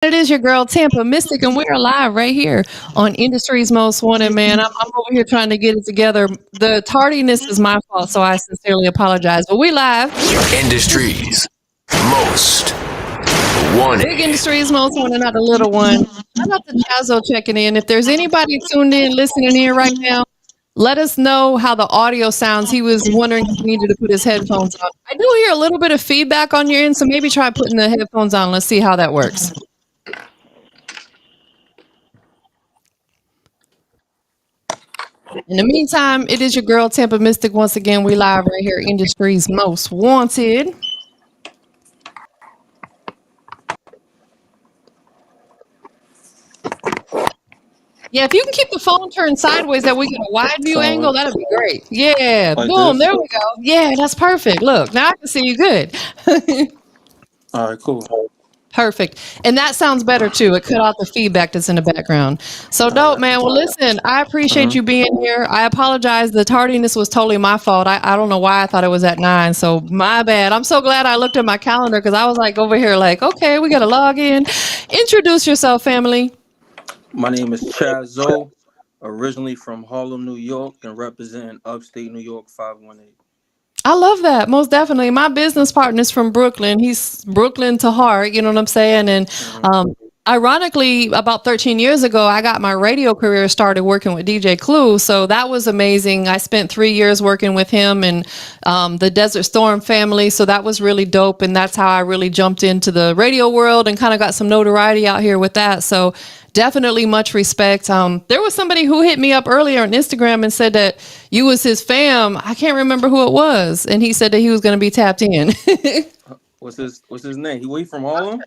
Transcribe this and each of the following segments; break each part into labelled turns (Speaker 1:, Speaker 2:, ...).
Speaker 1: It is your girl TampaMystic, and we are live right here on Industry's Most Wanted. Man, I'm over here trying to get it together. The tardiness is my fault, so I sincerely apologize. But we live.
Speaker 2: Industries most wanted.
Speaker 1: Big Industry's Most Wanted, not the little one. Shout out to Chazo checking in. If there's anybody tuned in, listening in right now, let us know how the audio sounds. He was wondering if he needed to put his headphones on. I do hear a little bit of feedback on your end, so maybe try putting the headphones on. Let's see how that works. In the meantime, it is your girl TampaMystic. Once again, we live right here, Industry's Most Wanted. Yeah, if you can keep the phone turned sideways that we get a wide view angle, that'd be great. Yeah,
Speaker 3: Like
Speaker 1: boom,
Speaker 3: this?
Speaker 1: there we go. Yeah, that's perfect. Look, now I can see you good.
Speaker 3: All right, cool.
Speaker 1: Perfect. And that sounds better too. It cut out the feedback that's in the background. So
Speaker 3: All
Speaker 1: dope,
Speaker 3: right.
Speaker 1: man. Well, listen, I appreciate
Speaker 3: Mm-hmm.
Speaker 1: you being here. I apologize. The tardiness was totally my fault. I don't know why I thought it was at 9. So my bad. I'm so glad I looked at my calendar because I was like over here like, okay, we got to log in. Introduce yourself, family.
Speaker 3: My name is Chazo, originally from Harlem, New York, and representing Upstate New York 518.
Speaker 1: I love that. Most definitely. My business partner's from Brooklyn. He's Brooklyn to heart, you know what I'm saying? And
Speaker 3: Mm-hmm.
Speaker 1: um, ironically, about 13 years ago, I got my radio career started working with DJ Clue. So that was amazing. I spent 3 years working with him and the Desert Storm family. So that was really dope. And that's how I really jumped into the radio world and kind of got some notoriety out here with that. So definitely much respect. There was somebody who hit me up earlier on Instagram and said that you was his fam. I can't remember who it was, and he said that he was going to be tapped in.
Speaker 3: What's his name? He from Harlem?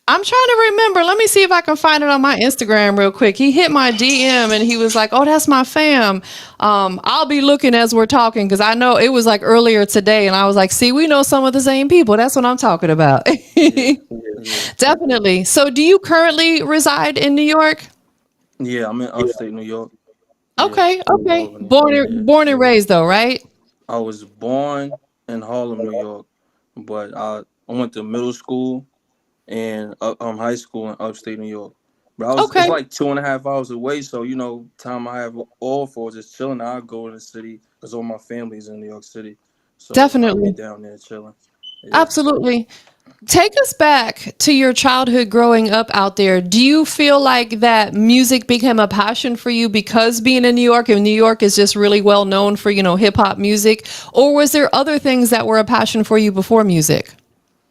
Speaker 1: I'm trying to remember. Let me see if I can find it on my Instagram real quick. He hit my DM and he was like, "Oh, that's my fam." I'll be looking as we're talking because I know it was like earlier today, and I was like, "See, we know some of the same people. That's what I'm talking about."
Speaker 3: Yeah, yeah,
Speaker 1: Definitely. So, do you currently reside in New York?
Speaker 3: yeah. I'm in Upstate New York. Yeah,
Speaker 1: Okay, okay.
Speaker 3: Albany.
Speaker 1: Born
Speaker 3: Yeah.
Speaker 1: and, born and raised though, right?
Speaker 3: I was born in Harlem, New York, but I went to middle school and high school in Upstate New York. But it's
Speaker 1: Okay,
Speaker 3: like 2.5 hours away, so time I have all for just chilling. I go to the city because all my family's in New York City, so I'll be
Speaker 1: definitely.
Speaker 3: down there chilling. Yeah.
Speaker 1: Absolutely. Take us back to your childhood growing up out there. Do you feel like that music became a passion for you because being in New York and New York is just really well known for, hip hop music? Or was there other things that were a passion for you before music?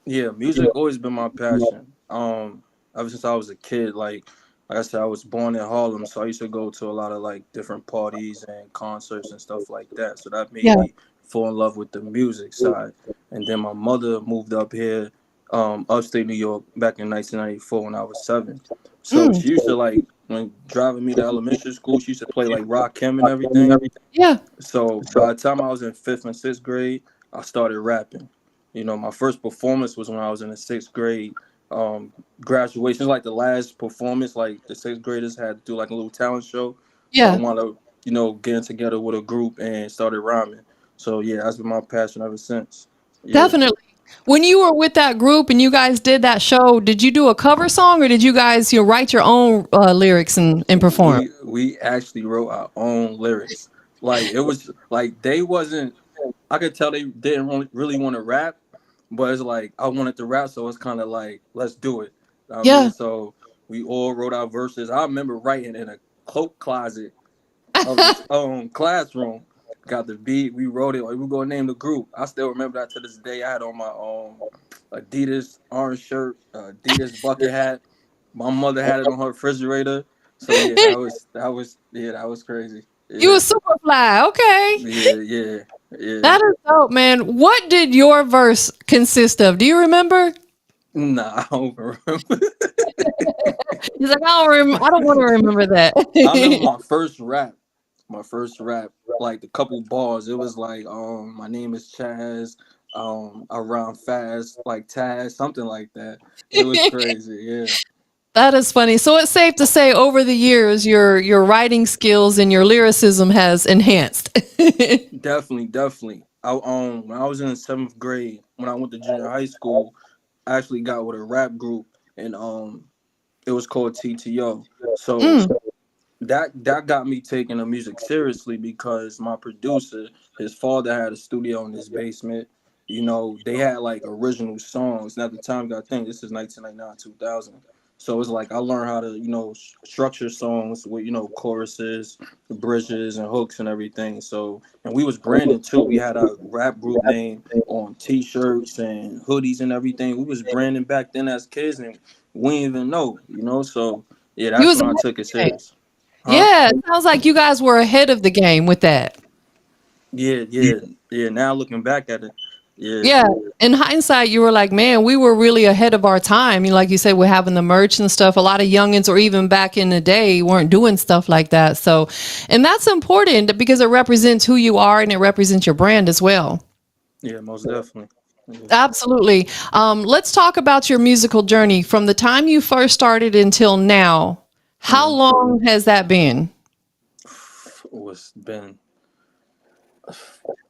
Speaker 3: Yeah, music always been my passion. Ever since I was a kid, like I said, I was born in Harlem, so I used to go to a lot of like different parties and concerts and stuff like that. So that made
Speaker 1: Yeah.
Speaker 3: me fall in love with the music side. And then my mother moved up here, upstate New York, back in 1994 when I was 7. So
Speaker 1: Mm,
Speaker 3: she used to like when driving me to elementary school, she used to play like Rock Kim and everything.
Speaker 1: yeah.
Speaker 3: So by the time I was in 5th and 6th grade, I started rapping. My first performance was when I was in the 6th grade. Um, Graduation was like the last performance. Like the 6th graders had to do like a little talent show. So I
Speaker 1: Yeah.
Speaker 3: wound up, getting together with a group and started rhyming. So yeah, that's been my passion ever since. Yeah.
Speaker 1: Definitely. When you were with that group and you guys did that show, did you do a cover song or did you guys write your own lyrics and perform?
Speaker 3: We actually wrote our own lyrics. Like it was like they wasn't. I could tell they didn't really want to rap, but it's like I wanted to rap, so it's kind of like let's do it. I mean,
Speaker 1: Yeah.
Speaker 3: so we all wrote our verses. I remember writing in a cloak closet of this classroom. Got the beat. We wrote it. Like, we gonna name the group. I still remember that to this day. I had on my Adidas orange shirt, Adidas bucket hat. My mother had it on her refrigerator. So yeah, that was crazy.
Speaker 1: You
Speaker 3: Yeah,
Speaker 1: were super fly. Okay.
Speaker 3: yeah, yeah.
Speaker 1: That is dope, man. What did your verse consist of? Do you remember?
Speaker 3: Nah, I don't remember.
Speaker 1: He's like, I don't want to remember
Speaker 3: I remember
Speaker 1: that.
Speaker 3: my first rap. My first rap, like the couple bars. It was like, my name is Chaz. I rhyme fast, like Taz, something like that. It was crazy. Yeah,
Speaker 1: That is funny. So it's safe to say over the years your writing skills and your lyricism has enhanced.
Speaker 3: definitely, definitely. When I was in the 7th grade, when I went to junior high school, I actually got with a rap group, and It was called TTO. So
Speaker 1: Mm.
Speaker 3: that got me taking the music seriously because my producer, his father had a studio in his basement. You know, they had like original songs. And at the time, I think this is 1999, 2000. So it's like I learned how to, structure songs with, choruses, bridges, and hooks and everything. So, and we was branding too. We had a rap group name on T-shirts and hoodies and everything. We was branding back then as kids, and we didn't even know. So yeah,
Speaker 1: You
Speaker 3: that's
Speaker 1: was
Speaker 3: when
Speaker 1: ahead
Speaker 3: I
Speaker 1: of
Speaker 3: took it
Speaker 1: the game.
Speaker 3: serious. Huh?
Speaker 1: Yeah, it sounds like you guys were ahead of the game with that.
Speaker 3: Yeah, yeah, yeah. Now looking back at it, yeah,
Speaker 1: Yeah. In hindsight, you were like, man, we were really ahead of our time. Like you said, we're having the merch and stuff. A lot of youngins, or even back in the day, weren't doing stuff like that. So, and that's important because it represents who you are and it represents your brand as well.
Speaker 3: yeah, most definitely. Yeah.
Speaker 1: Absolutely. Let's talk about your musical journey from the time you first started until now. How
Speaker 3: Mhm.
Speaker 1: long has that been?
Speaker 3: It's been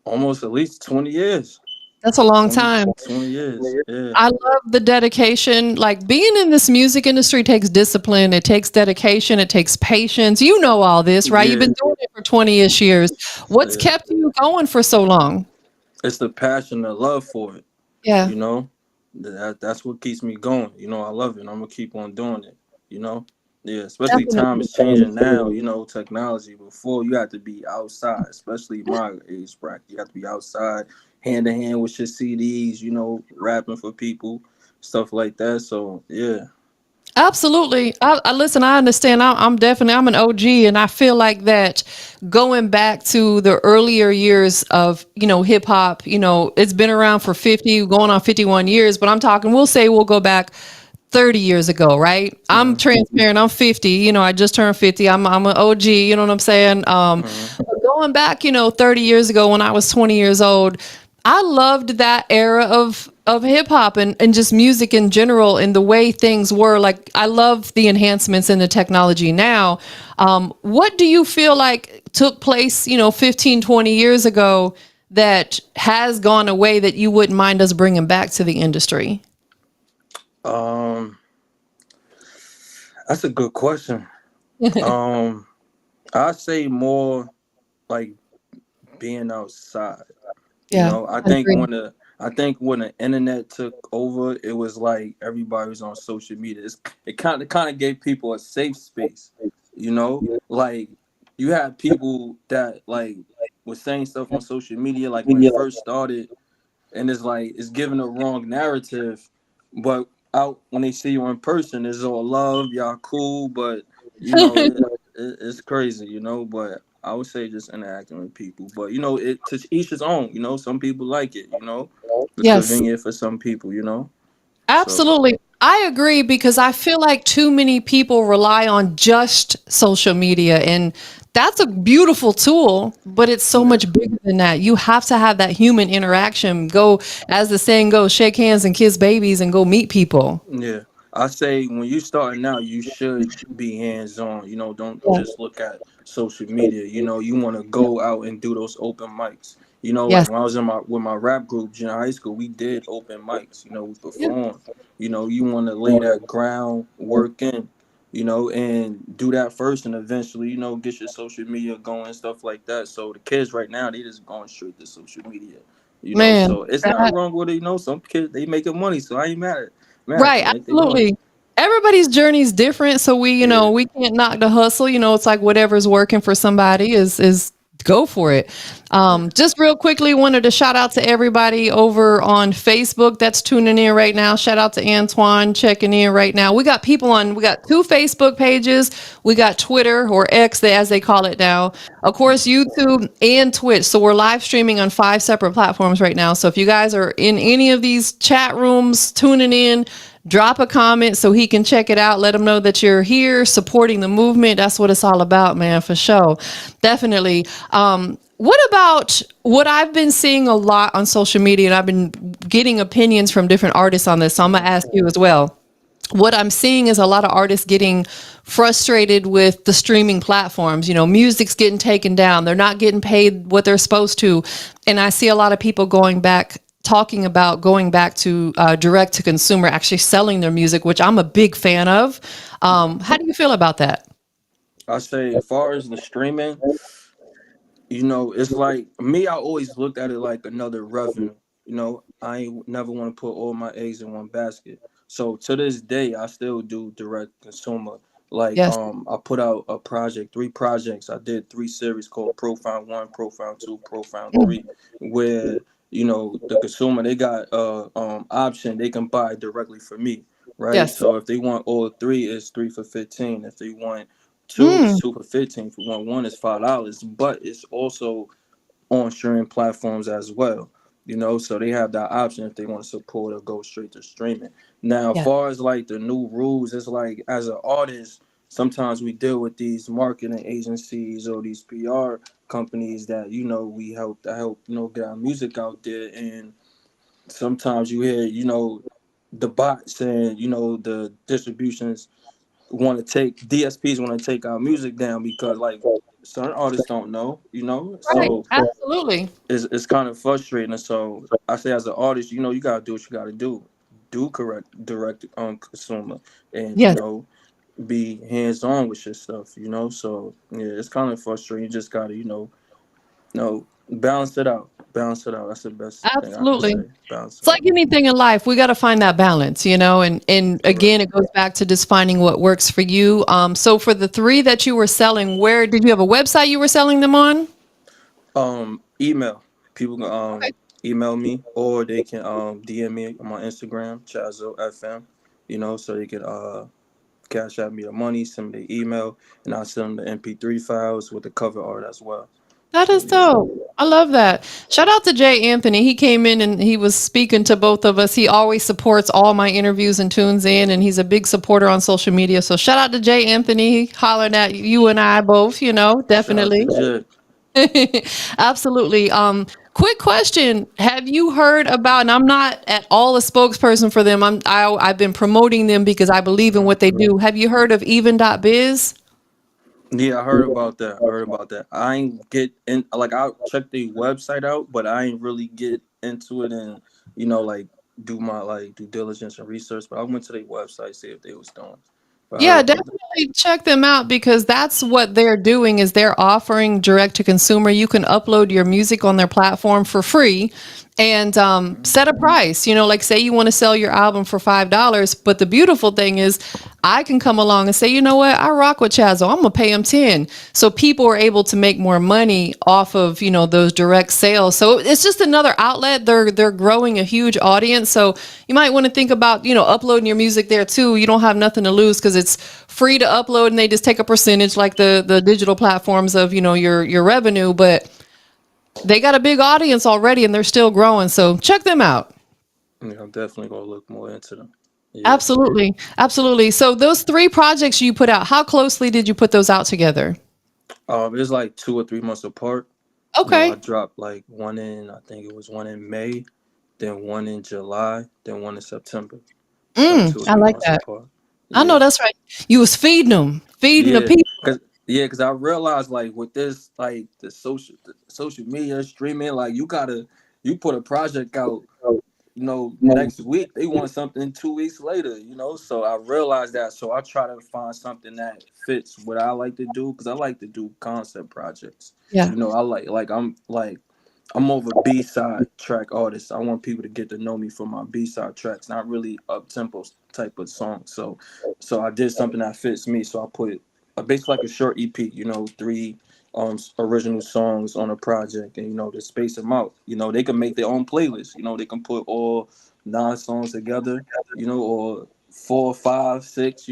Speaker 3: almost at least 20 years.
Speaker 1: That's a long
Speaker 3: 20,
Speaker 1: time.
Speaker 3: 20 years. Yeah,
Speaker 1: I love the dedication. Like being in this music industry takes discipline, it takes dedication, it takes patience. You know all this, right? You've
Speaker 3: yeah,
Speaker 1: been doing it for 20-ish years. What's
Speaker 3: yeah.
Speaker 1: kept you going for so long?
Speaker 3: It's the passion, the love for it.
Speaker 1: Yeah,
Speaker 3: You know, that's what keeps me going. I love it. I'm gonna keep on doing it. You know, yeah. Especially time
Speaker 1: definitely.
Speaker 3: is changing now. Technology. Before you had to be outside, especially my age bracket. You have to be outside, hand to hand with your CDs. Rapping for people, stuff like that. So yeah,
Speaker 1: Absolutely. I listen. I understand. I'm definitely. I'm an OG, and I feel like that. Going back to the earlier years of hip hop. It's been around for 50, going on 51 years. But I'm talking. We'll say we'll go back 30 years ago, right? I'm
Speaker 3: uh,
Speaker 1: transparent. I'm 50. I just turned 50. I'm an OG. You know what I'm saying?
Speaker 3: uh,
Speaker 1: But going back, 30 years ago when I was 20 years old, I loved that era of hip hop and just music in general and the way things were. Like I love the enhancements in the technology now. What do you feel like took place, 15, 20 years ago that has gone away that you wouldn't mind us bringing back to the industry?
Speaker 3: um, that's a good question. Um, I say more like being outside.
Speaker 1: Yeah,
Speaker 3: I
Speaker 1: I
Speaker 3: think
Speaker 1: agree.
Speaker 3: when the internet took over, it was like everybody was on social media. It kind of gave people a safe space. Like you had people that like was saying stuff on social media like when it first started, and it's like it's giving a wrong narrative, but out when they see you in person, it's all love, y'all cool, but it's crazy, But I would say just interacting with people, but it to each his own. Some people like it. It's
Speaker 1: Yes.
Speaker 3: convenient for some people. So
Speaker 1: Absolutely. I agree because I feel like too many people rely on just social media, and that's a beautiful tool, but it's so
Speaker 3: yeah.
Speaker 1: much bigger than that. You have to have that human interaction. Go, as the saying goes, shake hands and kiss babies and go meet people.
Speaker 3: Yeah, I say when you starting out, you should be hands on. Don't
Speaker 1: Yeah.
Speaker 3: just look at social media. You want to go out and do those open mics. Like
Speaker 1: Yes.
Speaker 3: when I was in my with my rap group, junior high school, we did open mics. We
Speaker 1: Yeah.
Speaker 3: performed. You want to lay that groundwork in. And do that first, and eventually, get your social media going, stuff like that. So the kids right now, they just going straight to social media.
Speaker 1: Man,
Speaker 3: So it's not
Speaker 1: that
Speaker 3: wrong with it. Some kids they making money, so I ain't mad at
Speaker 1: right,
Speaker 3: them. Make their money.
Speaker 1: absolutely. Everybody's journey is different, so
Speaker 3: Yeah.
Speaker 1: we can't knock the hustle. It's like whatever's working for somebody is go for it.
Speaker 3: Yeah.
Speaker 1: Just real quickly, wanted to shout out to everybody over on Facebook that's tuning in right now. Shout out to Antoine checking in right now. We got people on. We got two Facebook pages. We got Twitter or X, as they call it now. Of course, YouTube and Twitch. So we're live streaming on 5 separate platforms right now. So if you guys are in any of these chat rooms tuning in, drop a comment so he can check it out. Let him know that you're here supporting the movement. That's what it's all about, man, for sure. Definitely. What about what I've been seeing a lot on social media, and I've been getting opinions from different artists on this. So I'm going to ask you as well. What I'm seeing is a lot of artists getting frustrated with the streaming platforms. Music's getting taken down. They're not getting paid what they're supposed to. And I see a lot of people going back talking about going back to direct to consumer, actually selling their music, which I'm a big fan of. How do you feel about that?
Speaker 3: I say, as far as the streaming, it's like me. I always looked at it like another revenue. I ain't never want to put all my eggs in one basket. So to this day, I still do direct consumer. Like,
Speaker 1: Yes.
Speaker 3: I put out a project, 3 projects. I did 3 series called Profound One, Profound Two, Profound
Speaker 1: Mm.
Speaker 3: Three, where the consumer, they got option, they can buy directly for me, right?
Speaker 1: Yes.
Speaker 3: So if they want all three, it's 3 for 15. If they want two, it's
Speaker 1: Mm.
Speaker 3: 2 for 15. If you want one, it's $5. But it's also on streaming platforms as well. So they have that option if they want to support or go straight to streaming. Now, as
Speaker 1: Yes.
Speaker 3: far as like the new rules, it's like as an artist, sometimes we deal with these marketing agencies or these PR companies that we help get our music out there, and sometimes you hear the bots and the distributions want to take DSPs want to take our music down because like certain artists don't know,
Speaker 1: Right.
Speaker 3: so
Speaker 1: Absolutely.
Speaker 3: it's kind of frustrating. And so I say, as an artist, you gotta do what you gotta do correct direct consumer, and
Speaker 1: Yes.
Speaker 3: be hands on with your stuff, so yeah, it's kind of frustrating. You just gotta balance it out. That's the best thing I can
Speaker 1: Absolutely.
Speaker 3: say. Balance
Speaker 1: It's
Speaker 3: it
Speaker 1: like
Speaker 3: out.
Speaker 1: anything in life, we got to find that balance, and
Speaker 3: Correct.
Speaker 1: again, it goes back to just finding what works for you. So for the three that you were selling, where did you have a website you were selling them on?
Speaker 3: Email. People can
Speaker 1: Okay.
Speaker 3: email me, or they can DM me on my Instagram, Chazo FM. So they can cash out me the money, send me the email, and I'll send them the MP3 files with the cover art as well.
Speaker 1: That
Speaker 3: So
Speaker 1: is
Speaker 3: yeah,
Speaker 1: dope. I love that. Shout out to Jay Anthony. He came in and he was speaking to both of us. He always supports all my interviews and tunes in, and he's a big supporter on social media. So shout out to Jay Anthony, hollering at you and I both,
Speaker 3: shout out to
Speaker 1: definitely.
Speaker 3: Jay.
Speaker 1: Absolutely. Quick question. Have you heard about, and I'm not at all a spokesperson for them. I've been promoting them because I believe in
Speaker 3: Mhm.
Speaker 1: what they do. Have you heard of even.biz?
Speaker 3: Yeah, I heard about that. I heard about that. I ain't get in, like, I checked the website out, but I ain't really get into it and like do my like due diligence and research. But I went to their website, see if they was doing. But I heard
Speaker 1: Yeah,
Speaker 3: about that.
Speaker 1: definitely check them out because that's what they're doing is they're offering direct to consumer. You can upload your music on their platform for free and set a price. Like say you want to sell your album for $5, but the beautiful thing is I can come along and say, you know what, I rock with Chazo. I'm gonna pay him 10. So people are able to make more money off of those direct sales. So it's just another outlet. They're growing a huge audience. So you might want to think about uploading your music there too. You don't have nothing to lose because it's free to upload and they just take a percentage like the digital platforms of your revenue. But they got a big audience already and they're still growing. So check them out.
Speaker 3: Yeah, I'm definitely gonna look more into them. Yeah.
Speaker 1: Absolutely. Absolutely. So those three projects you put out, how closely did you put those out together?
Speaker 3: It's like 2 or 3 months apart. I
Speaker 1: Okay.
Speaker 3: dropped like one I think it was one in May, then one in July, then one in September. So two or
Speaker 1: I
Speaker 3: three
Speaker 1: like
Speaker 3: months
Speaker 1: that.
Speaker 3: apart.
Speaker 1: I know
Speaker 3: Yeah.
Speaker 1: that's right. You was feeding the
Speaker 3: Yeah.
Speaker 1: people.
Speaker 3: Cause I realized like with this like the social media streaming, like you put a project out, next week they want something 2 weeks later, so I realized that, so I try to find something that fits what I like to do, because I like to do concept projects.
Speaker 1: Yeah.
Speaker 3: I I'm more of a B-side track artist. I want people to get to know me for my B-side tracks, not really up tempo type of songs. So I did something that fits me. So I put basically like a short EP, 3 original songs on a project, and to space them out. They can make their own playlist. They can put all 9 songs together, or 4, 5, 6,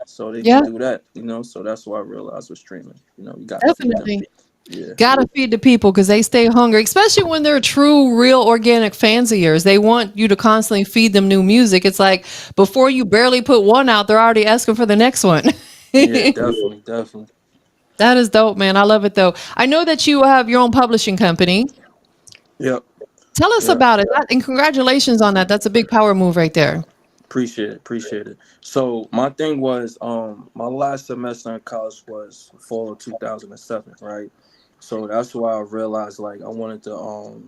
Speaker 3: so they
Speaker 1: Yeah,
Speaker 3: can do that. So that's what I realized with streaming. You gotta feed them.
Speaker 1: definitely.
Speaker 3: Yeah.
Speaker 1: Gotta feed the people because they stay hungry, especially when they're true, real, organic fans of yours. They want you to constantly feed them new music. It's like before you barely put one out, they're already asking for the next one.
Speaker 3: Yeah, definitely, definitely.
Speaker 1: That is dope, man. I love it though. I know that you have your own publishing company.
Speaker 3: Yep,
Speaker 1: Tell us
Speaker 3: yep.
Speaker 1: about it. And congratulations on that. That's a big power move right there.
Speaker 3: Appreciate it, appreciate it. So my thing was, my last semester in college was fall of 2007, right? So that's why I realized like I wanted to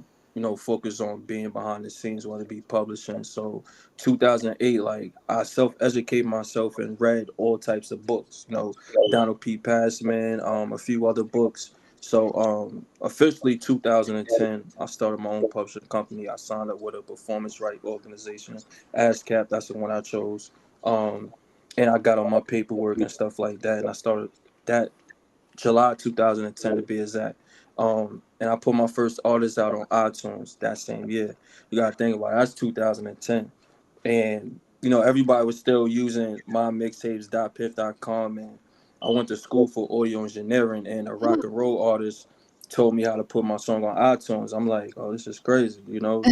Speaker 3: focus on being behind the scenes, whether it be publishing. So 2008, like I self-educate myself and read all types of books, Donald P. Passman, a few other books. So officially 2010, I started my own publishing company. I signed up with a performance right organization, ASCAP. That's the one I chose. Um, and I got on my paperwork and stuff like that, and I started that July 2010 to be exact. And I put my first artist out on iTunes that same year. You gotta think about it, that's 2010. And everybody was still using my mixtapes.piff.com, and I went to school for audio engineering, and a rock and roll artist told me how to put my song on iTunes. I'm like, oh, this is crazy.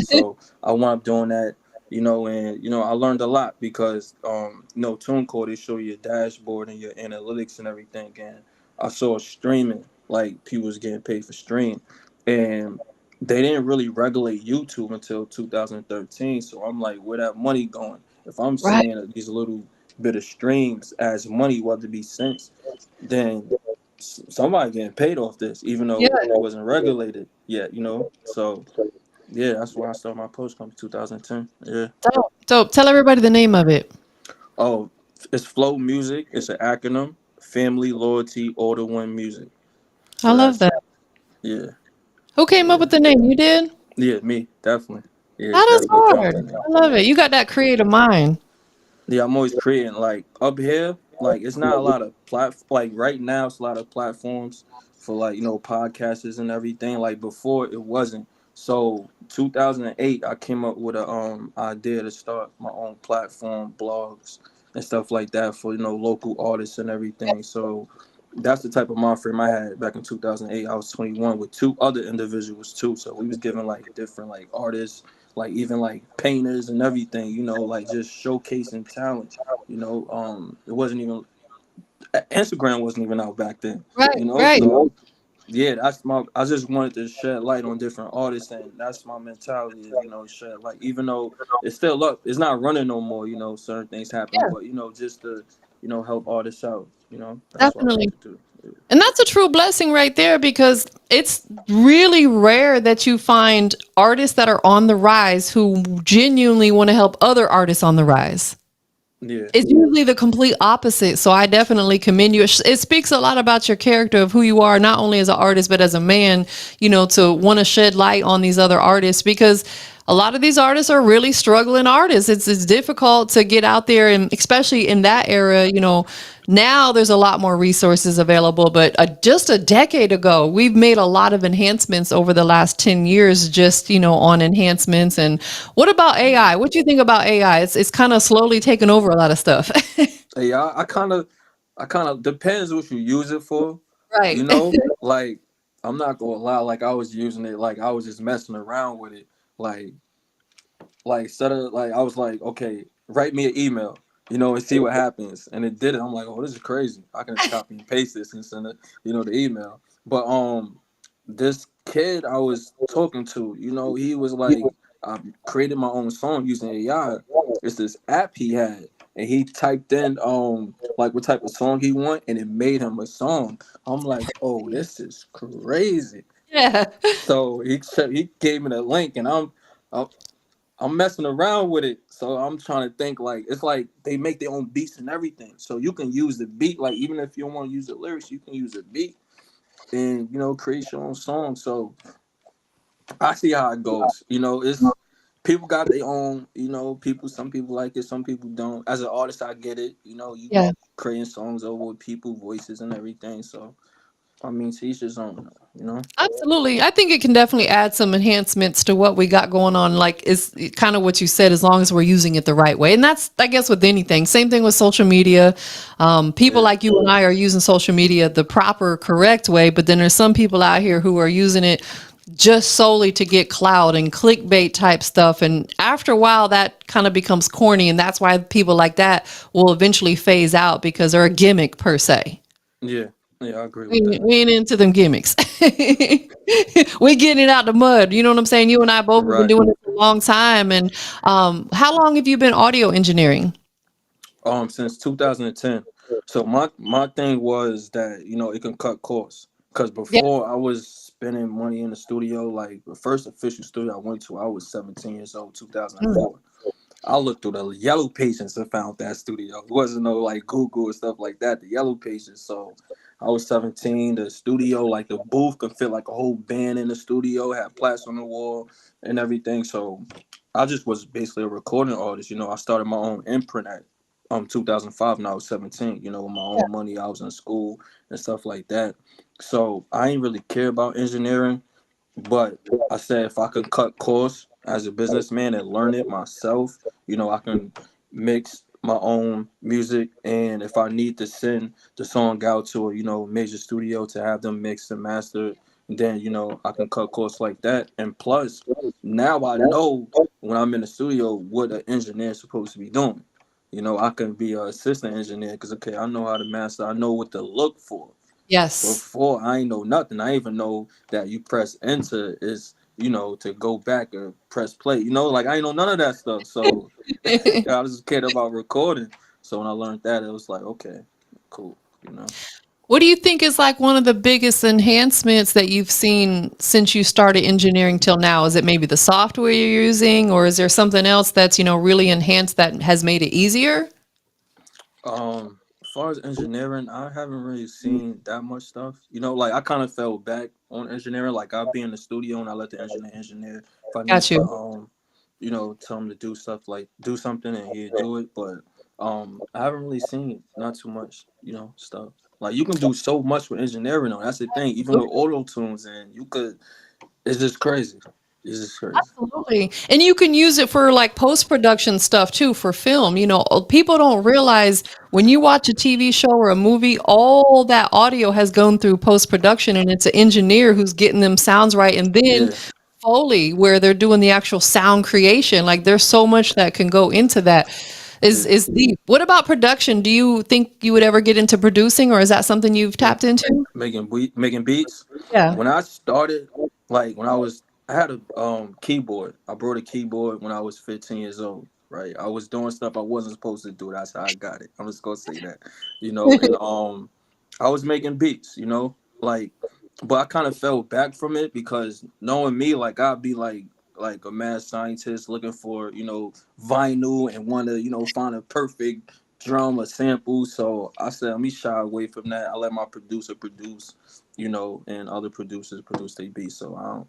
Speaker 3: So I wound up doing that, and I learned a lot because TuneCore, they show you your dashboard and your analytics and everything, and I saw streaming, like people was getting paid for stream, and they didn't really regulate YouTube until 2013. So I'm like, where that money going? If I'm
Speaker 1: Right.
Speaker 3: seeing these little bit of streams as money, whether it be cents, then somebody getting paid off this, even
Speaker 1: Yeah.
Speaker 3: though it wasn't regulated yet. So yeah, that's why I started my post company 2010. Yeah.
Speaker 1: Dope. Dope. Tell everybody the name of it.
Speaker 3: Oh, it's Flow Music. It's an acronym. Family Loyalty Order One Music.
Speaker 1: I
Speaker 3: So
Speaker 1: love
Speaker 3: that's
Speaker 1: that.
Speaker 3: yeah,
Speaker 1: Who came up
Speaker 3: yeah.
Speaker 1: with the name? You did?
Speaker 3: Yeah, me, definitely. Yeah,
Speaker 1: That is
Speaker 3: definitely came up
Speaker 1: hard.
Speaker 3: with that name.
Speaker 1: I love it. You got that creative mind.
Speaker 3: Yeah, I'm always creating. Like up here, like it's not a lot of like right now it's a lot of platforms for like, podcasters and everything. Like before it wasn't. So 2008 I came up with a idea to start my own platform, blogs and stuff like that for, local artists and everything. So that's the type of mind frame I had back in 2008. I was 21 with two other individuals too. So we was giving like different like artists, like even like painters and everything, like just showcasing talent. It wasn't even Instagram wasn't even out back then,
Speaker 1: Right, right.
Speaker 3: so yeah, that's my I just wanted to shed light on different artists, and that's my mentality is, shed light. Even though it's still up, it's not running no more, certain things happen,
Speaker 1: Yeah,
Speaker 3: but just to, help artists out, that's what I like
Speaker 1: definitely.
Speaker 3: to do.
Speaker 1: And that's a true blessing right there because it's really rare that you find artists that are on the rise who genuinely want to help other artists on the rise.
Speaker 3: Yeah.
Speaker 1: It's usually the complete opposite. So I definitely commend you. It speaks a lot about your character of who you are, not only as an artist, but as a man, to want to shed light on these other artists because a lot of these artists are really struggling artists. It's difficult to get out there, and especially in that era, now there's a lot more resources available, but just a decade ago, we've made a lot of enhancements over the last 10 years, just, on enhancements. And what about AI? What do you think about AI? It's kind of slowly taken over a lot of stuff.
Speaker 3: Yeah, I kind of depends what you use it for,
Speaker 1: Right.
Speaker 3: like I'm not gonna lie, like I was using it, like I was just messing around with it, like instead of like I was like, okay, write me an email, and see what happens. And it did it. I'm like, oh, this is crazy. I can just copy and paste this and send it, the email. But this kid I was talking to, he was like, I created my own song using AI. It's this app he had. And he typed in like what type of song he want, and it made him a song. I'm like, oh, this is crazy.
Speaker 1: Yeah.
Speaker 3: So he gave me the link, and I'm I'm messing around with it, so I'm trying to think like it's like they make their own beats and everything. So you can use the beat, like even if you don't want to use the lyrics, you can use the beat and create your own song. So I see how it goes. It's people got their own. People. Some people like it, some people don't. As an artist, I get it. You
Speaker 1: Yeah.
Speaker 3: creating songs over with people voices and everything. So I mean, to each his own.
Speaker 1: Absolutely. I think it can definitely add some enhancements to what we got going on. Like it's kind of what you said, as long as we're using it the right way. And that's, I guess, with anything. Same thing with social media. People
Speaker 3: Yeah,
Speaker 1: like you and I are using social media the proper, correct way. But then there's some people out here who are using it just solely to get clout and clickbait type stuff. And after a while, that kind of becomes corny. And that's why people like that will eventually phase out because they're a gimmick per se.
Speaker 3: yeah, yeah. I agree with
Speaker 1: We
Speaker 3: that.
Speaker 1: we ain't into them gimmicks. We getting it out the mud. You know what I'm saying? You and I both have been
Speaker 3: Right.
Speaker 1: doing it for a long time. And how long have you been audio engineering?
Speaker 3: Since 2010. So my thing was that it can cut costs Because
Speaker 1: Yeah.
Speaker 3: before I was spending money in the studio, like the first official studio I went to, I was 17 years old,
Speaker 1: Mm.
Speaker 3: 2004. I looked through the yellow pages and found that studio. It wasn't no like Google and stuff like that. The yellow pages. So I was 17. The studio, like the booth, could fit like a whole band in the studio. Had plaques on the wall and everything. So I just was basically a recording artist. I started my own imprint at 2005 when I was 17. With my own money. I was in school and stuff like that. So I ain't really care about engineering. But I said if I could cut costs as a businessman and learn it myself, I can mix my own music. And if I need to send the song out to a, major studio to have them mixed and mastered, then, I can cut costs like that. And plus, now I know when I'm in the studio what an engineer is supposed to be doing. I can be an assistant engineer because, okay, I know how to master. I know what to look for.
Speaker 1: Yes.
Speaker 3: Before I ain't know nothing. I ain't even know that you press enter is to go back or press play. Like I ain't know none of that stuff. So I was just kid about recording. So when I learned that, it was like okay, cool.
Speaker 1: What do you think is like one of the biggest enhancements that you've seen since you started engineering till now? Is it maybe the software you're using, or is there something else that's, really enhanced that has made it easier?
Speaker 3: As far as engineering, I haven't really seen that much stuff. Like I kind of fell back on engineering. Like I'll be in the studio and I let the engineer if I need
Speaker 1: Got
Speaker 3: to
Speaker 1: you.
Speaker 3: tell him to do stuff like do something and he'd do it. But I haven't really seen not too much, stuff. Like you can do so much with engineering though. That's the thing. Even with auto tunes and you could it's just crazy. It's just crazy.
Speaker 1: Absolutely. And you can use it for like post-production stuff too for film. People don't realize when you watch a TV show or a movie, all that audio has gone through post-production and it's an engineer who's getting them sounds right. And then
Speaker 3: Yeah,
Speaker 1: Foley, where they're doing the actual sound creation. Like there's so much that can go into that. Is
Speaker 3: yeah.
Speaker 1: is deep. What about production? Do you think you would ever get into producing, or is that something you've tapped into?
Speaker 3: Making beats.
Speaker 1: Yeah.
Speaker 3: When I started, like I had a keyboard. I brought a keyboard when I was 15 years old. Right, I was doing stuff I wasn't supposed to do. That's how I got it. I'm just gonna say that, and I was making beats. Like, but I kind of fell back from it because knowing me, like I'd be like a mad scientist looking for vinyl and want to find a perfect drum or sample. So I said, let me shy away from that. I let my producer produce, and other producers produce their beats. So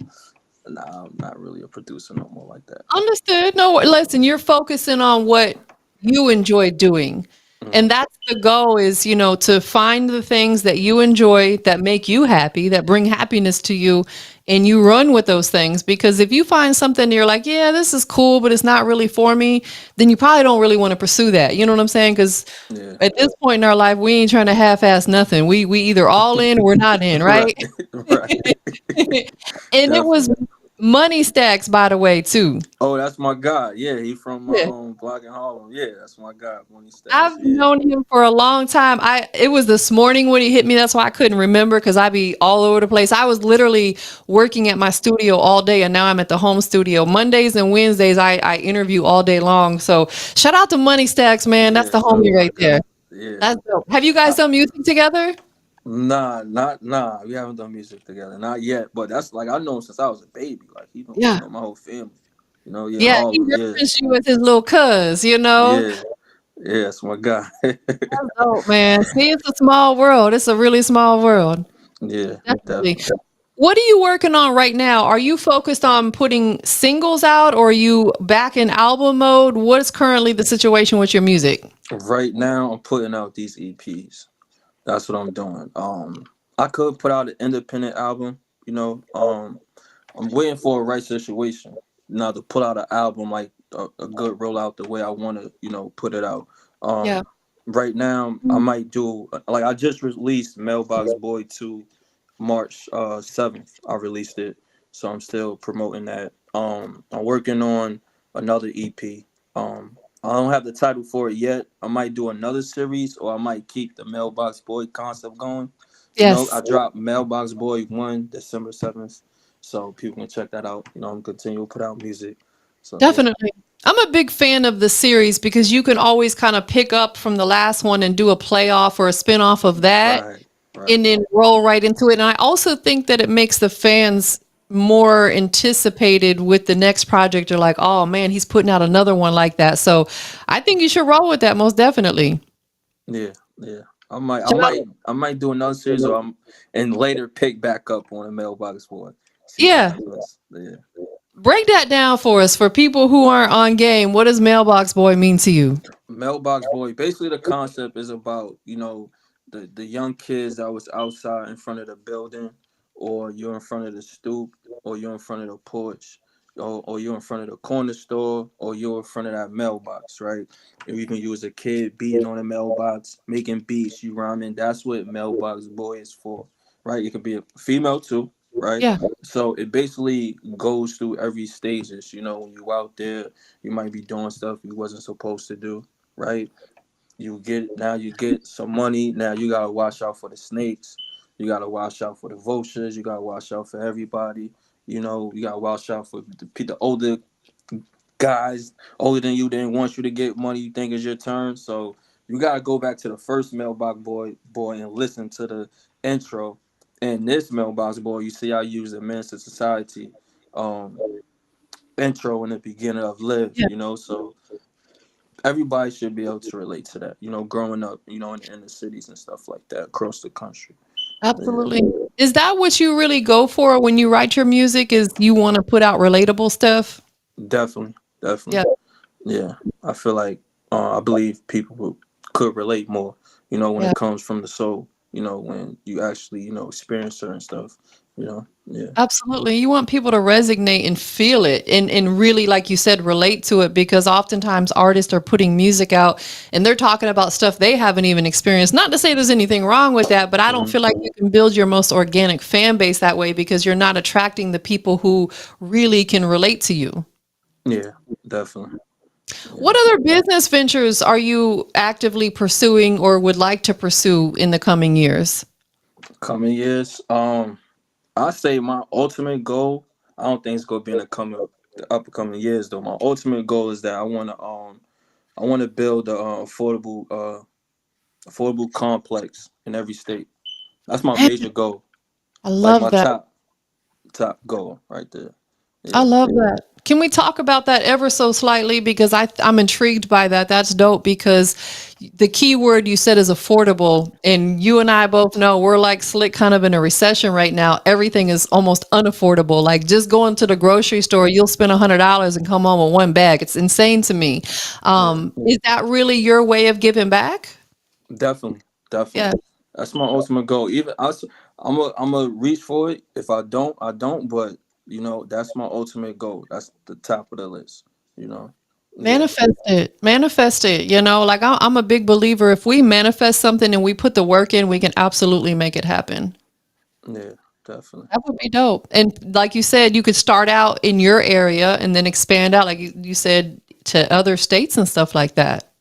Speaker 3: nah, I'm not really a producer no more like that.
Speaker 1: Understood. No, listen, you're focusing on what you enjoy doing. And
Speaker 3: Mm,
Speaker 1: that's the goal is, to find the things that you enjoy that make you happy, that bring happiness to you, and you run with those things. Because if you find something you're like, yeah, this is cool, but it's not really for me, then you probably don't really want to pursue that. You know what I'm saying? Because
Speaker 3: yeah,
Speaker 1: at this point in our life, we ain't trying to half-ass nothing. We either all in or we're not in,
Speaker 3: right,
Speaker 1: right?
Speaker 3: right,
Speaker 1: And it was
Speaker 3: definitely.
Speaker 1: money stacks, by the way, too.
Speaker 3: Oh, that's my guy. Yeah, he from my
Speaker 1: Yeah.
Speaker 3: block in Harlem. Yeah, that's my guy. Money Stacks.
Speaker 1: I've
Speaker 3: Yeah.
Speaker 1: known him for a long time. It was this morning when he hit me. That's why I couldn't remember because I be all over the place. I was literally working at my studio all day, and now I'm at the home studio. Mondays and Wednesdays, I interview all day long. So shout out to Money Stacks, man. That's
Speaker 3: Yeah,
Speaker 1: the
Speaker 3: shout out
Speaker 1: homie
Speaker 3: to my
Speaker 1: right
Speaker 3: guy.
Speaker 1: there.
Speaker 3: Yeah.
Speaker 1: That's dope. Have you guys
Speaker 3: I,
Speaker 1: done music together?
Speaker 3: nah. We haven't done music together, not yet. But that's like I know him since I was a baby. Like he
Speaker 1: Yeah.
Speaker 3: know my whole family. Yeah,
Speaker 1: Yeah, he
Speaker 3: Harlem. Yeah,
Speaker 1: referenced you as his little cuz.
Speaker 3: yeah, yeah. That's my guy.
Speaker 1: That's dope, man. See, it's a small world. It's a really small world.
Speaker 3: Yeah,
Speaker 1: Definitely.
Speaker 3: definitely.
Speaker 1: What are you working on right now? Are you focused on putting singles out or are you back in album mode? What is currently the situation with your music?
Speaker 3: Right now, I'm putting out these EPs. That's what I'm doing. I could put out an independent album. I'm waiting for a right situation now to put out an album like a good rollout the way I want to, put it out.
Speaker 1: Yeah.
Speaker 3: Um, right now I might do like I just released Mailbox Boy 2 March 7th. I released it, so I'm still promoting that. I'm working on another EP. I don't have the title for it yet. I might do another series, or I might keep the Mailbox Boy concept going. I
Speaker 1: Yes,
Speaker 3: dropped Mailbox Boy 1 December 7th, so people can check that out. I'm continue to put out music. So yeah,
Speaker 1: definitely. I'm a big fan of the series because you can always kind of pick up from the last one and do a playoff or a spin-off of that.
Speaker 3: right. Right.
Speaker 1: and then roll right into it. And I also think that it makes the fans more anticipated with the next project. You're like, oh man, he's putting out another one like that. So I think you should roll with that most definitely.
Speaker 3: Yeah, yeah. I might, I
Speaker 1: Shout out-
Speaker 3: might, I might do another series, or and later pick back up on a Mailbox Boy. See what
Speaker 1: Yeah.
Speaker 3: happens. Yeah.
Speaker 1: Break that down for us. For people who aren't on game, what does Mailbox Boy mean to you?
Speaker 3: Mailbox Boy. Basically, the concept is about the young kids that was outside in front of the building, or you're in front of the stoop, or you're in front of the porch, or you're in front of the corner store, or you're in front of that mailbox, right? And you can use a kid beating on the mailbox, making beats, you rhyming. That's what Mailbox Boy is for, right? It could be a female too, right?
Speaker 1: Yeah.
Speaker 3: So it basically goes through every stages. When you out there, you might be doing stuff you wasn't supposed to do, right? You get some money. Now you gotta watch out for the snakes. You gotta watch out for the vultures. You gotta watch out for everybody. You gotta watch out for the older guys older than you didn't want you to get money. You think it's your turn, so you gotta go back to the first Mailbox Boy and listen to the intro. And this Mailbox Boy, you see, I use the Men's to Society um, intro in the beginning of Live.
Speaker 1: Yeah.
Speaker 3: So everybody should be able to relate to that. Growing up, in the inner cities and stuff like that across the country. Yeah,
Speaker 1: Absolutely. Is that what you really go for when you write your music? Is you want to put out relatable stuff?
Speaker 3: definitely, definitely.
Speaker 1: Yeah.
Speaker 3: Yeah, I feel like I believe people could relate more. When
Speaker 1: Yeah.
Speaker 3: it comes from the soul. When you actually experience certain stuff. Yeah,
Speaker 1: Absolutely. You want people to resonate and feel it and really, like you said, relate to it because oftentimes artists are putting music out and they're talking about stuff they haven't even experienced. Not to say there's anything wrong with that, but I don't
Speaker 3: hmm
Speaker 1: feel like you can build your most organic fan base that way because you're not attracting the people who really can relate to you.
Speaker 3: yeah, definitely. Yeah.
Speaker 1: What other business ventures are you actively pursuing or would like to pursue in the coming years?
Speaker 3: Coming years, I say my ultimate goal. I don't think it's gonna be in the upcoming years though. My ultimate goal is that I wanna build a affordable complex in every state. That's my
Speaker 1: Man,
Speaker 3: major goal.
Speaker 1: I
Speaker 3: Like
Speaker 1: love
Speaker 3: my
Speaker 1: that.
Speaker 3: top goal right there.
Speaker 1: I
Speaker 3: Yeah.
Speaker 1: love that. Can we talk about that ever so slightly? Because I'm intrigued by that. That's dope because the key word you said is affordable. And you and I both know we're like slick kind of in a recession right now. Everything is almost unaffordable. Like just going to the grocery store, you'll spend $100 and come home with one bag. It's insane to me.
Speaker 3: Yeah.
Speaker 1: Is that really your way of giving back?
Speaker 3: Definitely.
Speaker 1: Yeah.
Speaker 3: Definitely. That's my ultimate goal. I'm a reach for it. If I don't, I don't. But that's my ultimate goal. That's the top of the list. You know. Yeah.
Speaker 1: Manifest it. Manifest it. Like I'm a big believer. If we manifest something and we put the work in, we can absolutely make it happen.
Speaker 3: Yeah. Definitely.
Speaker 1: That would be dope. And like you said, you could start out in your area and then expand out, like you said, to other states and stuff like that.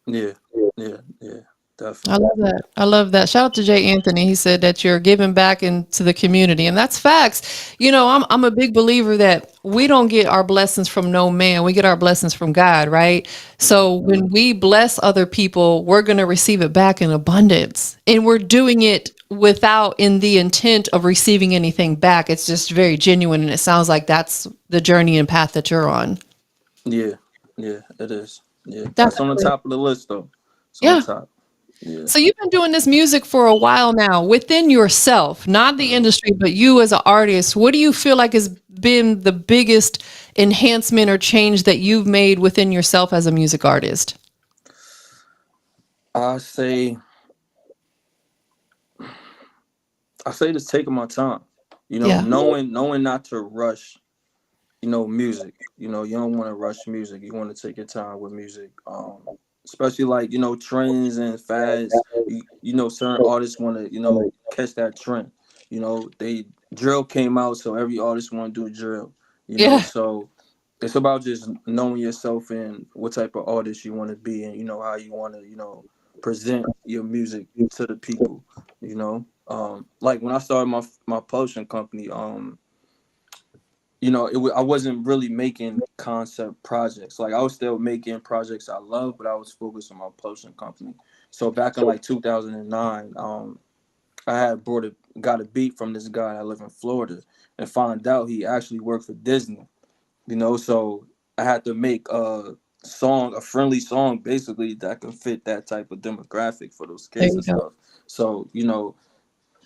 Speaker 3: Yeah. Yeah. Yeah.
Speaker 1: I
Speaker 3: Definitely.
Speaker 1: love that. I love that. Shout out to Jay Anthony. He said that you're giving back into the community, and that's facts. I'm a big believer that we don't get our blessings from no man. We get our blessings from God, right?
Speaker 3: hmm
Speaker 1: So when we bless other people, we're going to receive it back in abundance, and we're doing it without in the intent of receiving anything back. It's just very genuine, and it sounds like that's the journey and path that you're on.
Speaker 3: Yeah. Yeah. It is. Yeah. That's on the
Speaker 1: Definitely.
Speaker 3: top of the list though. It's on the
Speaker 1: Yeah.
Speaker 3: top. Yeah.
Speaker 1: So you've been doing this music for a while now within yourself, not the
Speaker 3: Mhm.
Speaker 1: industry, but you as an artist. What do you feel like has been the biggest enhancement or change that you've made within yourself as a music artist?
Speaker 3: I say I say just taking my time.
Speaker 1: Yeah.
Speaker 3: Knowing not to rush music. You don't want to rush music. You want to take your time with music. Especially like, trends and fads. Certain artists want to, catch that trend. They drill came out, so every artist want to do drill.
Speaker 1: Yeah.
Speaker 3: So it's about just knowing yourself and what type of artist you want to be, and how you want to, present your music to the people. Like when I started my publishing company, I wasn't really making concept projects. Like I was still making projects I love, but I was focused on my publishing company. So back in like 2009, I had got a beat from this guy that live in Florida, and found out he actually worked for Disney. So I had to make a friendly song, basically that can fit that type of demographic for those
Speaker 1: There
Speaker 3: kids
Speaker 1: you
Speaker 3: and
Speaker 1: go.
Speaker 3: stuff. So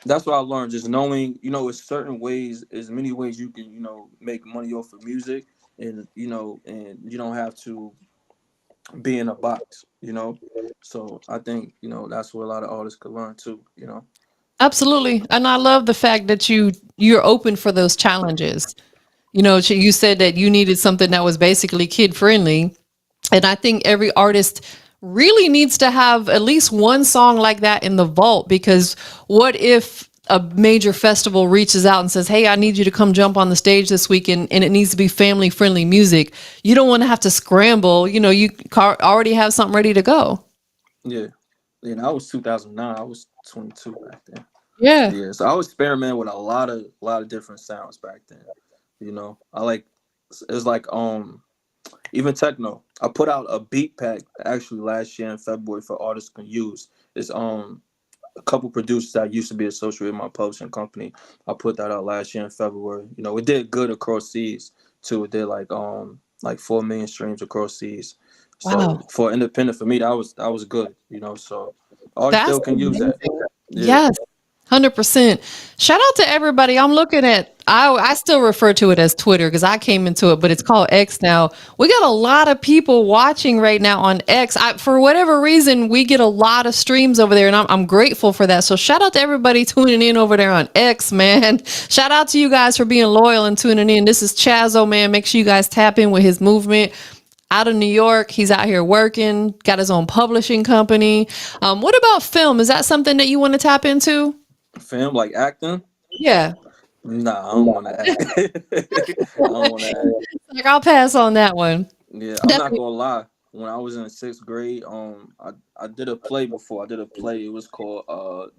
Speaker 3: that's what I learned. Just knowing, it's certain ways, as many ways you can, make money off of music, and and you don't have to be in a box. So I think that's what a lot of artists could learn too.
Speaker 1: Absolutely. And I love the fact that you're open for those challenges. You said that you needed something that was basically kid friendly. And I think every artist really needs to have at least one song like that in the vault, because what if a major festival reaches out and says, "Hey, I need you to come jump on the stage this weekend, and it needs to be family friendly music." You don't want to have to scramble. Already have something ready to go.
Speaker 3: Yeah. And I was 2009. I was 22 back then.
Speaker 1: Yeah.
Speaker 3: Yeah, so I was experimenting with a lot of different sounds back then. I like it was like even techno. I put out a beat pack actually last year in February for artists can use. It's a couple producers that used to be associated with my publishing company. I put that out last year in February. It did good across seas too. It did like 4 million streams across seas. So
Speaker 1: Wow.
Speaker 3: for independent, for me, that was good. So artists
Speaker 1: That's
Speaker 3: still can use that.
Speaker 1: amazing.
Speaker 3: Yeah.
Speaker 1: Yes. 100%. Shout out to everybody. I'm looking at, I still refer to it as Twitter because I came into it, but it's called X now. We got a lot of people watching right now on X. For whatever reason, we get a lot of streams over there, and I'm grateful for that. So shout out to everybody tuning in over there on X, man. Shout out to you guys for being loyal and tuning in. This is Chazo, man. Make sure you guys tap in with his movement out of New York. He's out here working, got his own publishing company. What about film? Is that something that you want to tap into?
Speaker 3: Film like acting.
Speaker 1: Yeah.
Speaker 3: Nah, I don't want to act. I don't want to act.
Speaker 1: Like, I'll pass on that one.
Speaker 3: Yeah, I'm not
Speaker 1: Definitely.
Speaker 3: gonna lie. When I was in sixth grade, I did a play before. I did a play. It was called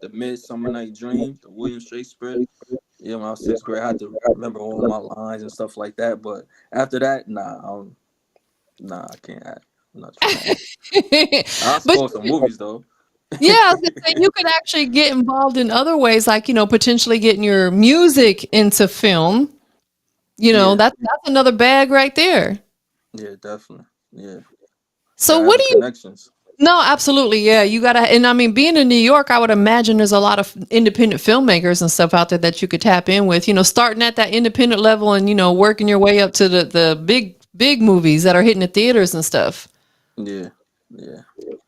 Speaker 3: The Midsummer Night Dream, the William Shakespeare. Yeah, when I was sixth grade, I had to remember all my lines and stuff like that. But after that, nah, I can't act. I'm not trying to act. I
Speaker 1: But
Speaker 3: saw some movies though.
Speaker 1: yeah, I was gonna say you could actually get involved in other ways, like, potentially getting your music into film.
Speaker 3: Yeah,
Speaker 1: That's another bag right there.
Speaker 3: yeah, definitely. Yeah,
Speaker 1: So
Speaker 3: gotta have
Speaker 1: what
Speaker 3: the
Speaker 1: do you
Speaker 3: connections.
Speaker 1: No, absolutely. Yeah, you gotta, and I mean, being in New York, I would imagine there's a lot of independent filmmakers and stuff out there that you could tap in with. Starting at that independent level and working your way up to the big movies that are hitting the theaters and stuff.
Speaker 3: Yeah, yeah.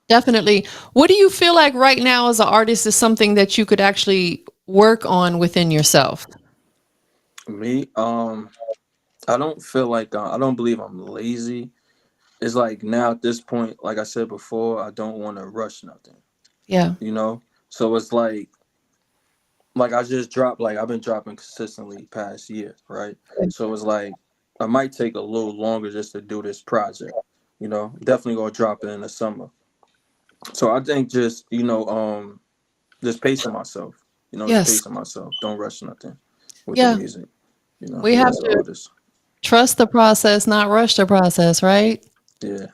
Speaker 1: Definitely. What do you feel like right now as an artist is something that you could actually work on within yourself?
Speaker 3: Me, I don't feel like I don't believe I'm lazy. It's like now at this point, like I said before, I don't want to rush nothing.
Speaker 1: Yeah.
Speaker 3: So it's like I just dropped, like I've been dropping consistently past year, right? So it's like I might take a little longer just to do this project. Definitely gonna drop it in the summer. So I think just pacing myself. Just
Speaker 1: Yes.
Speaker 3: pacing myself. Don't rush nothing with the
Speaker 1: Yeah.
Speaker 3: music.
Speaker 1: We have
Speaker 3: As an
Speaker 1: to
Speaker 3: artist.
Speaker 1: trust the process, not rush the process, right?
Speaker 3: Yeah,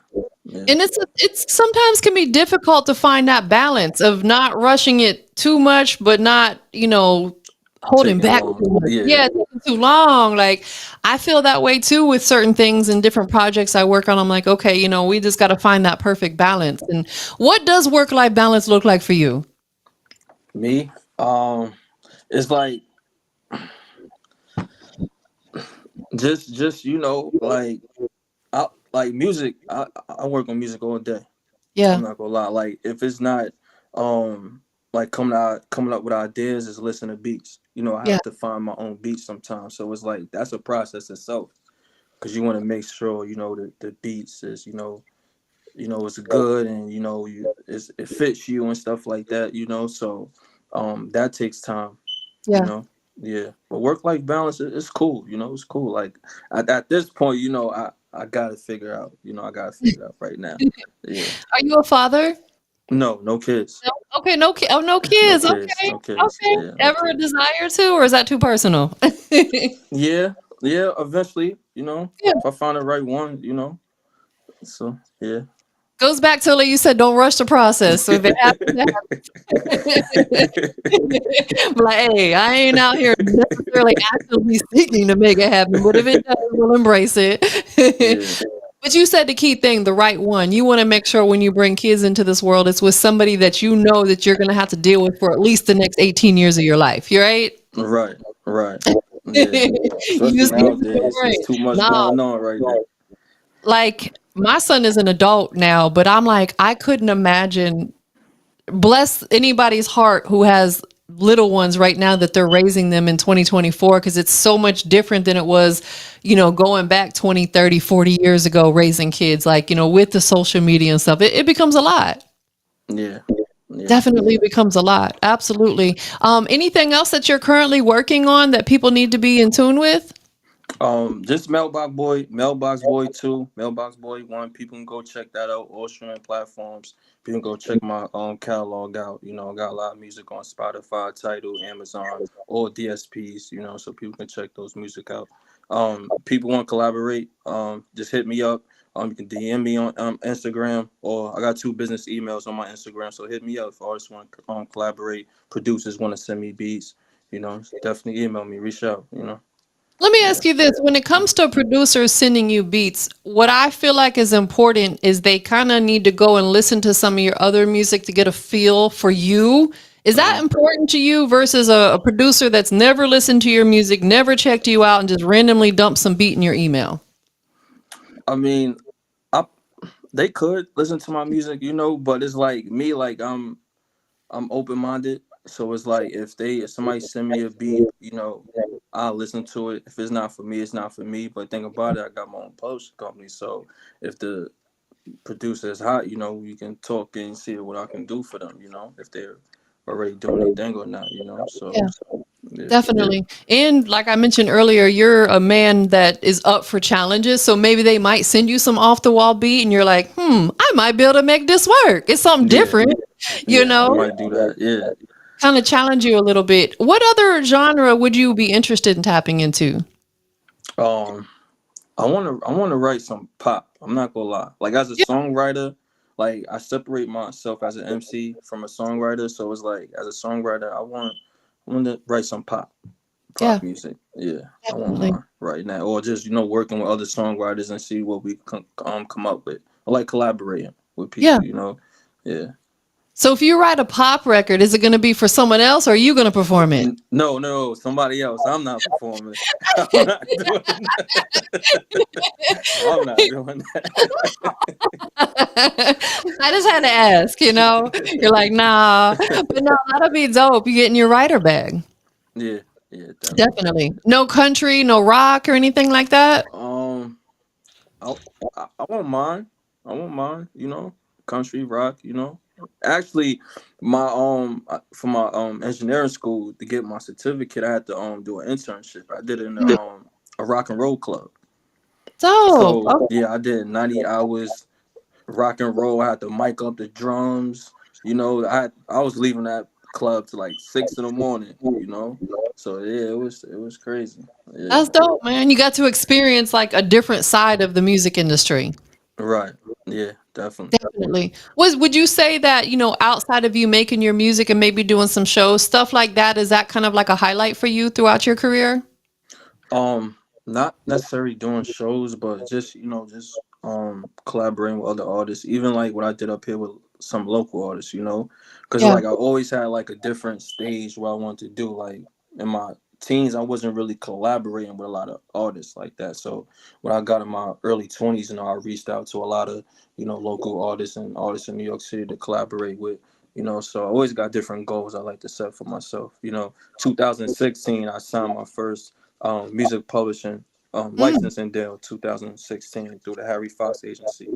Speaker 3: yeah.
Speaker 1: And it's sometimes can be difficult to find that balance of not rushing it too much, but not, holding
Speaker 3: Taking
Speaker 1: back
Speaker 3: long.
Speaker 1: too much.
Speaker 3: Yeah,
Speaker 1: Yeah, taking too long. Like, I feel that way too with certain things and different projects I work on. I'm like, okay, we just got to find that perfect balance. And what does work-life balance look like for you?
Speaker 3: me. It's like just like I like music. I work on music all day. I'm
Speaker 1: Yeah.
Speaker 3: not gonna lie. Like if it's not like coming up with ideas, is listen to beats. I
Speaker 1: Yeah.
Speaker 3: have to find my own beats sometimes. So it's like that's a process itself because you want to make sure the beats is it's good and it fits you and stuff like that. So that takes time. you
Speaker 1: Yeah.
Speaker 3: know yeah, but work life balance is cool. It's cool. Like at this point, I gotta figure out. I gotta figure it out right now. Yeah.
Speaker 1: Are you a father?
Speaker 3: No, no kids.
Speaker 1: No. Okay, no oh, no
Speaker 3: No
Speaker 1: kids.
Speaker 3: kids.
Speaker 1: Okay.
Speaker 3: No kids.
Speaker 1: Okay.
Speaker 3: Yeah, no
Speaker 1: Ever a
Speaker 3: kids.
Speaker 1: desire to, or is that too personal?
Speaker 3: Yeah, yeah. Eventually,
Speaker 1: Yeah.
Speaker 3: if I find the right one, so yeah.
Speaker 1: Goes back to like you said, don't rush the process. So if it happens, like, hey, I ain't out here necessarily actively seeking to make it happen, but if it does, we'll embrace it.
Speaker 3: Yeah,
Speaker 1: But you said the key thing, the right one. You want to make sure when you bring kids into this world, it's with somebody that you know that you're going to have to deal with for at least the next 18 years of your life. You're right.
Speaker 3: right, right. Yeah,
Speaker 1: You
Speaker 3: especially
Speaker 1: just need to
Speaker 3: nowadays,
Speaker 1: be
Speaker 3: it's
Speaker 1: right.
Speaker 3: too much
Speaker 1: Nah,
Speaker 3: going on right now.
Speaker 1: like my son is an adult now, but I'm like, I couldn't imagine. Bless anybody's heart who has little ones right now that they're raising them in 2024 because it's so much different than it was, going back 20, 30, 40 years ago raising kids, like, with the social media and stuff. It becomes a lot.
Speaker 3: Yeah, yeah.
Speaker 1: Definitely becomes a lot. Absolutely. Anything else that you're currently working on that people need to be in tune with?
Speaker 3: Just Mailbox Boy 2, Mailbox Boy 1. People can go check that out. All streaming platforms. People can go check my catalog out. I got a lot of music on Spotify, Tidal, Amazon, all DSPs. So people can check those music out. People want to collaborate. Just hit me up. You can DM me on Instagram, or I got 2 business emails on my Instagram. So hit me up if artists want to collaborate. Producers want to send me beats. Definitely email me. Reach out.
Speaker 1: Let me
Speaker 3: Yeah.
Speaker 1: ask you this. When it comes to producers sending you beats, what I feel like is important is they kind of need to go and listen to some of your other music to get a feel for you. Is that
Speaker 3: Mhm.
Speaker 1: important to you versus a producer that's never listened to your music, never checked you out, and just randomly dumped some beat in your email?
Speaker 3: I mean, I they could listen to my music, but it's like me, like I'm open minded. So it's like if somebody send me a beat, I'll listen to it. If it's not for me, it's not for me. But think about it, I got my own publishing company. So if the producer is hot, you can talk and see what I can do for them, if they're already doing their thing or not, So
Speaker 1: Yeah.
Speaker 3: yeah.
Speaker 1: Definitely. And like I mentioned earlier, you're a man that is up for challenges. So maybe they might send you some off the wall beat and you're like, I might be able to make this work. It's something
Speaker 3: Yeah.
Speaker 1: different, you
Speaker 3: Yeah. I
Speaker 1: know,
Speaker 3: might do that. Yeah.
Speaker 1: kind of challenge you a little bit. What other genre would you be interested in tapping into?
Speaker 3: Um I wanna write some pop. I'm not gonna lie. Like as a
Speaker 1: Yeah.
Speaker 3: songwriter, like I separate myself as an MC from a songwriter. So it's like as a songwriter, I want to write some
Speaker 1: Yeah,
Speaker 3: pop music. Yeah, I want
Speaker 1: definitely.
Speaker 3: mine right now, or just working with other songwriters and see what we can come up with. I like collaborating with
Speaker 1: Yeah.
Speaker 3: people. Yeah.
Speaker 1: So if you write a pop record, is it going to be for someone else or are you going to perform it?
Speaker 3: No, no, somebody else. I'm not performing. I'm not doing that. I'm not doing
Speaker 1: I just had to ask. You're like, nah. But no, that'll be dope. You get in your writer bag.
Speaker 3: Yeah, yeah, definitely.
Speaker 1: Definitely. No country, no rock or anything like that?
Speaker 3: Um, I, I won't mind. I won't mind. Country rock. Actually, my for my engineering school to get my certificate, I had to do an internship. I did it in a rock and roll club.
Speaker 1: Dope.
Speaker 3: So
Speaker 1: Okay.
Speaker 3: yeah, I did 90 hours rock and roll. I had to mic up the drums. I was leaving that club to like 6 in the morning. So yeah, it was crazy. Yeah,
Speaker 1: That's dope, man. You got to experience like a different side of the music industry.
Speaker 3: right. Yeah, definitely.
Speaker 1: Definitely. Would you say that, outside of you making your music and maybe doing some shows, stuff like that, is that kind of like a highlight for you throughout your career?
Speaker 3: Um, Not necessarily doing shows, but just collaborating with other artists. Even like what I did up here with some local artists, because
Speaker 1: Yeah.
Speaker 3: like I always had like a different stage where I wanted to do. Like in my teens, I wasn't really collaborating with a lot of artists like that. So when I got in my early 20s, I reached out to a lot of local artists and artists in New York City to collaborate with. So I always got different goals I like to set for myself. 2016, I signed my first music publishing
Speaker 1: Mm,
Speaker 3: licensing deal 2016 through the Harry Fox agency.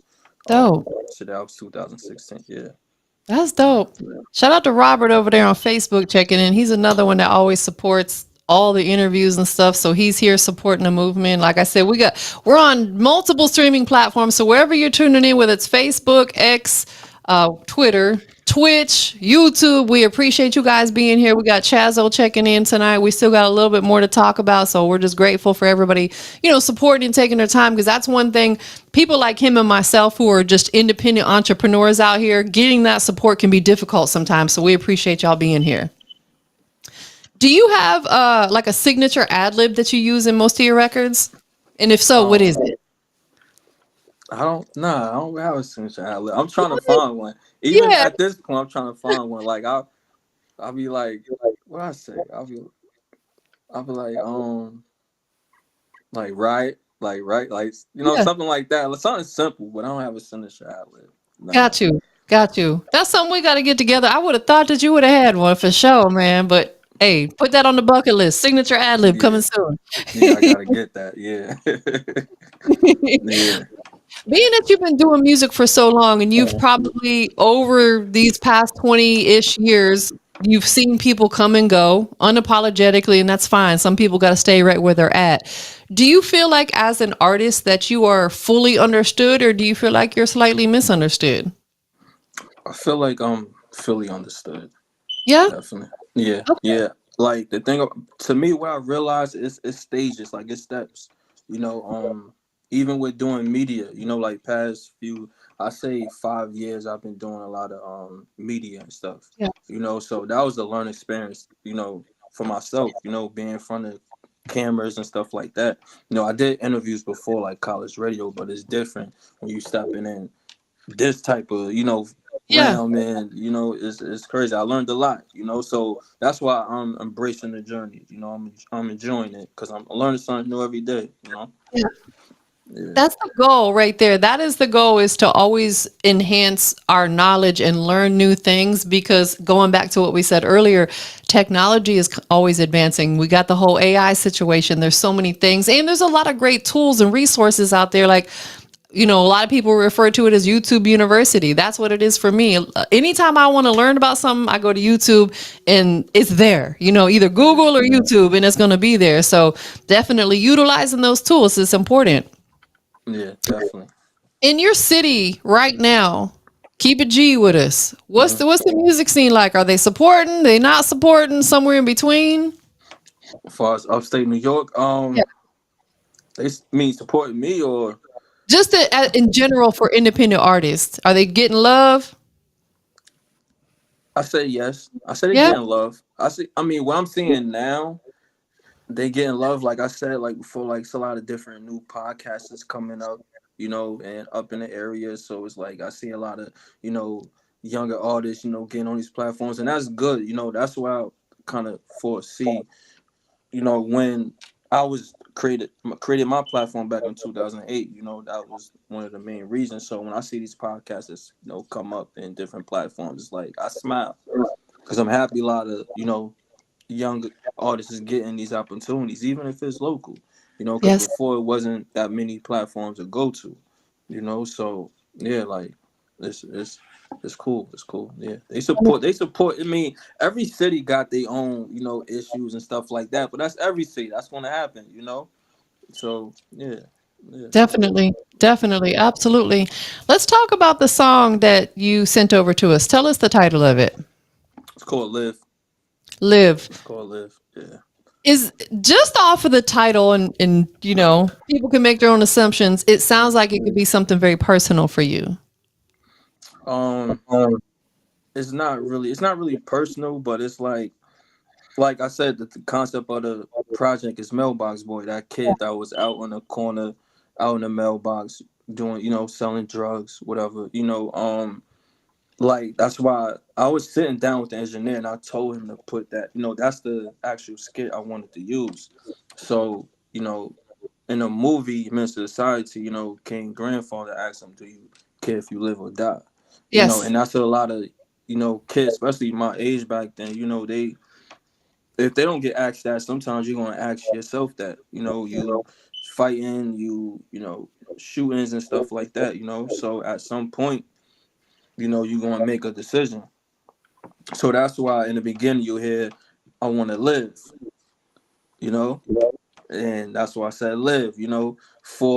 Speaker 1: dope.
Speaker 3: So that was 2016. Yeah.
Speaker 1: That's dope. Shout out to Robert over there on Facebook checking in. He's another one that always supports all the interviews and stuff. So he's here supporting the movement. Like I said, we're on multiple streaming platforms. So wherever you're tuning in, whether it's Facebook, X, Twitter, Twitch, YouTube. We appreciate you guys being here. We got Chazo checking in tonight. We still got a little bit more to talk about, so we're just grateful for everybody, supporting and taking their time, because that's one thing. People like him and myself who are just independent entrepreneurs out here, getting that support can be difficult sometimes. So we appreciate y'all being here. Do you have like a signature ad lib that you use in most of your records? And if so, what is it?
Speaker 3: I don't have a signature ad lib. I'm trying to find one. Even
Speaker 1: Yeah.
Speaker 3: at this point, I'm trying to find one. Like I'll be like, what I say? I'll be like right, like
Speaker 1: Yeah.
Speaker 3: something like that. Like, something simple, but I don't have a signature ad lib. Nah.
Speaker 1: Got you. Got you. That's something we got to get together. I would have thought that you would have had one for sure, man. But hey, put that on the bucket list. Signature ad lib
Speaker 3: Yeah,
Speaker 1: coming soon.
Speaker 3: yeah, I gotta get that. Yeah, yeah,
Speaker 1: Being that you've been doing music for so long, and you've probably over these past 20-ish years, you've seen people come and go unapologetically, and that's fine. Some people got to stay right where they're at. Do you feel like as an artist that you are fully understood, or do you feel like you're slightly misunderstood?
Speaker 3: I feel like I'm fully understood.
Speaker 1: Yeah.
Speaker 3: Definitely. Yeah,
Speaker 1: Okay.
Speaker 3: yeah. Like to me, what I realized is it's stages, like it's steps. You know, even with doing media, like past few, I say 5 years, I've been doing a lot of media and stuff.
Speaker 1: Yeah.
Speaker 3: So that was a learning experience. For myself. Being in front of cameras and stuff like that. I did interviews before, like college radio, but it's different when you stepping in this type of
Speaker 1: Yeah.
Speaker 3: realm, and it's crazy. I learned a lot, so that's why I'm embracing the journey. I'm enjoying it because I'm learning something new every day.
Speaker 1: Yeah.
Speaker 3: Yeah,
Speaker 1: That's the goal right there. That is the goal, is to always enhance our knowledge and learn new things, because going back to what we said earlier, technology is always advancing. We got the whole AI situation. There's so many things, and there's a lot of great tools and resources out there. Like, a lot of people refer to it as YouTube University. That's what it is for me. Anytime I want to learn about something, I go to YouTube and it's there, either
Speaker 3: yeah,
Speaker 1: Google or YouTube, and it's going to be there. So definitely utilizing those tools is important.
Speaker 3: yeah, definitely.
Speaker 1: In your city right now, keep it G with us. What's
Speaker 3: Hmm.
Speaker 1: the music scene like? Are they supporting? They not supporting? Somewhere in between?
Speaker 3: As far as upstate New York,
Speaker 1: Yeah.
Speaker 3: they mean supporting me, or
Speaker 1: Just in general for independent artists, are they getting love?
Speaker 3: I say yes. I say they
Speaker 1: Yeah.
Speaker 3: getting love. I mean, what I'm seeing now, they getting love. Like I said, like before, like it's a lot of different new podcasts that's coming up, and up in the area. So it's like I see a lot of you know younger artists, getting on these platforms, and that's good. That's why I kind of foresee. When I was created my platform back in 2008. That was one of the main reasons. So when I see these podcasts, come up in different platforms, it's like I smile because I'm happy a lot of young artists is getting these opportunities, even if it's local. Because
Speaker 1: Yes.
Speaker 3: before it wasn't that many platforms to go to. So yeah, like it's cool. It's cool. Yeah, they support. They support. I mean, every city got their own issues and stuff like that. But that's every city. That's going to happen. So yeah, yeah.
Speaker 1: Definitely. Definitely. Absolutely. Let's talk about the song that you sent over to us. Tell us the title of it.
Speaker 3: It's called Live.
Speaker 1: Live.
Speaker 3: It's called Live. Yeah.
Speaker 1: Is just off of the title, and people can make their own assumptions. It sounds like it could be something very personal for you.
Speaker 3: Um, it's not really personal, but it's like I said, the concept of the project is Mailbox Boy, that kid that was out on the corner, out in the mailbox doing, selling drugs, whatever. Like that's why I was sitting down with the engineer and I told him to put that, that's the actual skit I wanted to use. So, in a movie, Minister of Society, King grandfather asked him, "Do you care if you live or die?"
Speaker 1: Yes.
Speaker 3: And that's a lot of, kids, especially my age back then, they if they don't get asked that, sometimes you're gonna ask yourself that. You fighting, shootings and stuff like that. So at some point, you're gonna make a decision. So that's why in the beginning you hear, "I want to live," you know, and that's why I said live. 4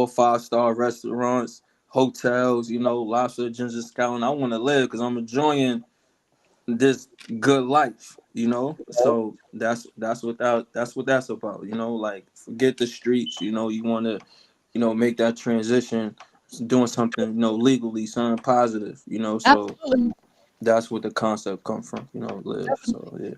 Speaker 3: or 5 star restaurants, hotels, lobster, ginger scouting. I want to live because I'm enjoying this good life, you know. So that's what that's about, you know. Like forget the streets, you know. You want to, you know, make that transition, doing something, you know, legally, something positive, you know. So
Speaker 1: Absolutely.
Speaker 3: that's what the concept come from, you know. Live. So yeah,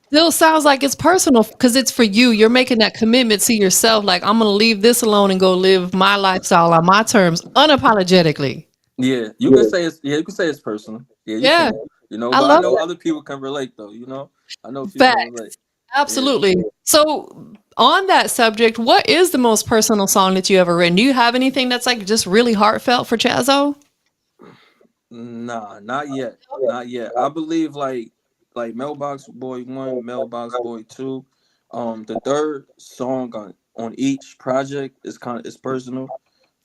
Speaker 1: Still sounds like it's personal because it's for you. You're making that commitment to yourself. Like, I'm going to leave this alone and go live my lifestyle on my terms unapologetically.
Speaker 3: yeah. You can say it's you can say it's personal. Yeah, you
Speaker 1: Yeah,
Speaker 3: can, you know.
Speaker 1: I
Speaker 3: But I
Speaker 1: love
Speaker 3: know
Speaker 1: that.
Speaker 3: other people can relate though, you know. I know people can relate.
Speaker 1: Facts.
Speaker 3: Yeah.
Speaker 1: Absolutely. So, on that subject, what is the most personal song that you ever written? Do you have anything that's like just really heartfelt for Chazo?
Speaker 3: Nah, not yet. Not yet. I believe like Mailbox Boy 1, Mailbox Boy 2. The third song on each project is kind of is personal,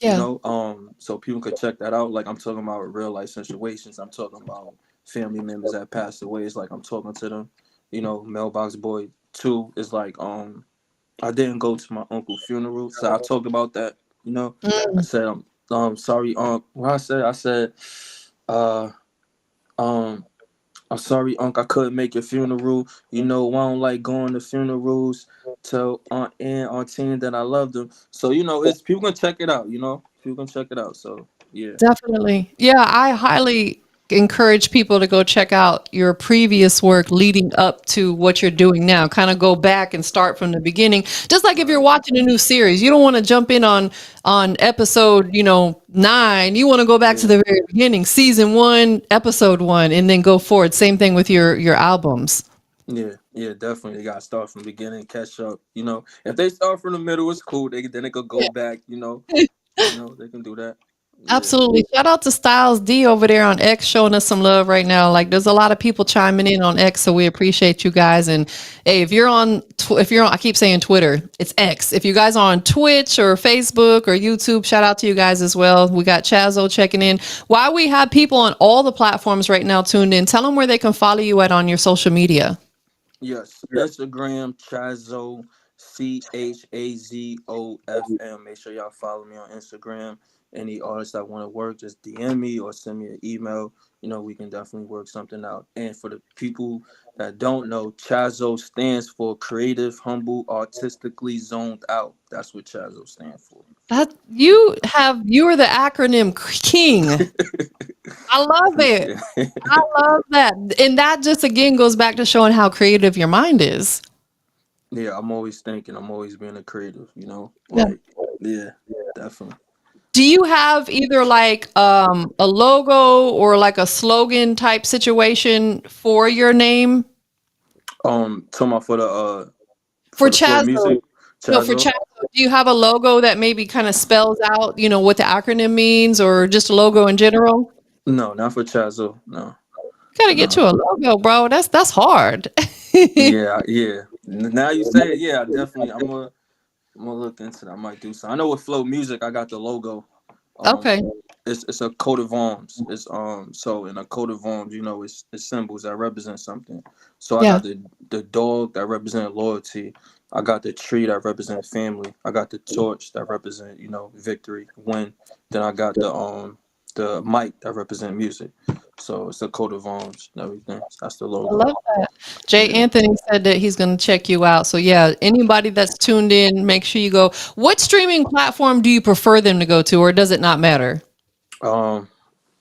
Speaker 3: you
Speaker 1: Yeah.
Speaker 3: know. So people could check that out. Like I'm talking about real life situations. I'm talking about family members that passed away. It's like I'm talking to them. You know, Mailbox Boy 2 is like I didn't go to my uncle's funeral, so I talked about that. You know, I
Speaker 1: Mm,
Speaker 3: said sorry, what I said, uh, um, I'm sorry, Unc, I couldn't make your funeral. You know, I don't like going to funerals. Tell Aunt Ann, Auntie that I love them. So you know, it's people can check it out. You know, people can check it out. So yeah,
Speaker 1: definitely. Yeah, I highly encourage people to go check out your previous work leading up to what you're doing now. Kind of go back and start from the beginning. Just like if you're
Speaker 3: right,
Speaker 1: watching a new series, you don't want to jump in on episode, 9. You want to go back to
Speaker 3: yeah,
Speaker 1: the very beginning, season 1, episode 1, and then go forward. Same thing with your albums.
Speaker 3: yeah, yeah, definitely. They gotta start from the beginning, catch up. You know, if they start from the middle, it's cool. Then they could go back. You know, they can do that. Yeah.
Speaker 1: Absolutely. Shout out to Styles D over there on X showing us some love right now. Like there's a lot of people chiming in on X, so we appreciate you guys. And hey, if you're on, I keep saying Twitter, it's X. If you guys are on Twitch or Facebook or YouTube, shout out to you guys as well. We got Chazo checking in. While we have people on all the platforms right now tuned in, tell them where they can follow you at on your social media.
Speaker 3: Yes, Instagram Chazo CHAZOFM. Make sure y'all follow me on Instagram. Any artists that want to work, just DM me or send me an email. You know, we can definitely work something out. And for the people that don't know, Chazo stands for Creative, Humble, Artistically Zoned Out. That's what Chazo stands for.
Speaker 1: That you are the acronym king. I love it.
Speaker 3: Appreciate
Speaker 1: I
Speaker 3: it.
Speaker 1: love that. And that just again goes back to showing how creative your mind is.
Speaker 3: Yeah, I'm always thinking. I'm always being a creative. You know,
Speaker 1: Yeah.
Speaker 3: like yeah, definitely.
Speaker 1: Do you have either like a logo or like a slogan type situation for your name
Speaker 3: Talking about
Speaker 1: for
Speaker 3: for the flow
Speaker 1: Chazo?
Speaker 3: music,
Speaker 1: No, for
Speaker 3: Chazo.
Speaker 1: Chazo, do you have a logo that maybe kind of spells out, what the acronym means or just a logo in general?
Speaker 3: No, not for Chazo. No,
Speaker 1: Gotta get
Speaker 3: no.
Speaker 1: you a logo, bro. That's hard.
Speaker 3: Yeah, yeah. Now you say it, yeah, I definitely. I'm gonna look into that. I might do so. I know with Flow Music, I got the logo. Um,
Speaker 1: Okay.
Speaker 3: it's a coat of arms. It's so in a coat of arms, you know, it's symbols that represent something. So I
Speaker 1: Yeah.
Speaker 3: got the dog that represent loyalty. I got the tree that represent family. I got the torch that represent, you know, victory, win. Then I got the mic that represent music. So it's a coat of arms and everything. That's the
Speaker 1: I
Speaker 3: logo.
Speaker 1: love that. Jay
Speaker 3: Yeah.
Speaker 1: Anthony said that he's going to check you out. So yeah, anybody that's tuned in, make sure you go. What streaming platform do you prefer them to go to, or does it not matter?
Speaker 3: Um,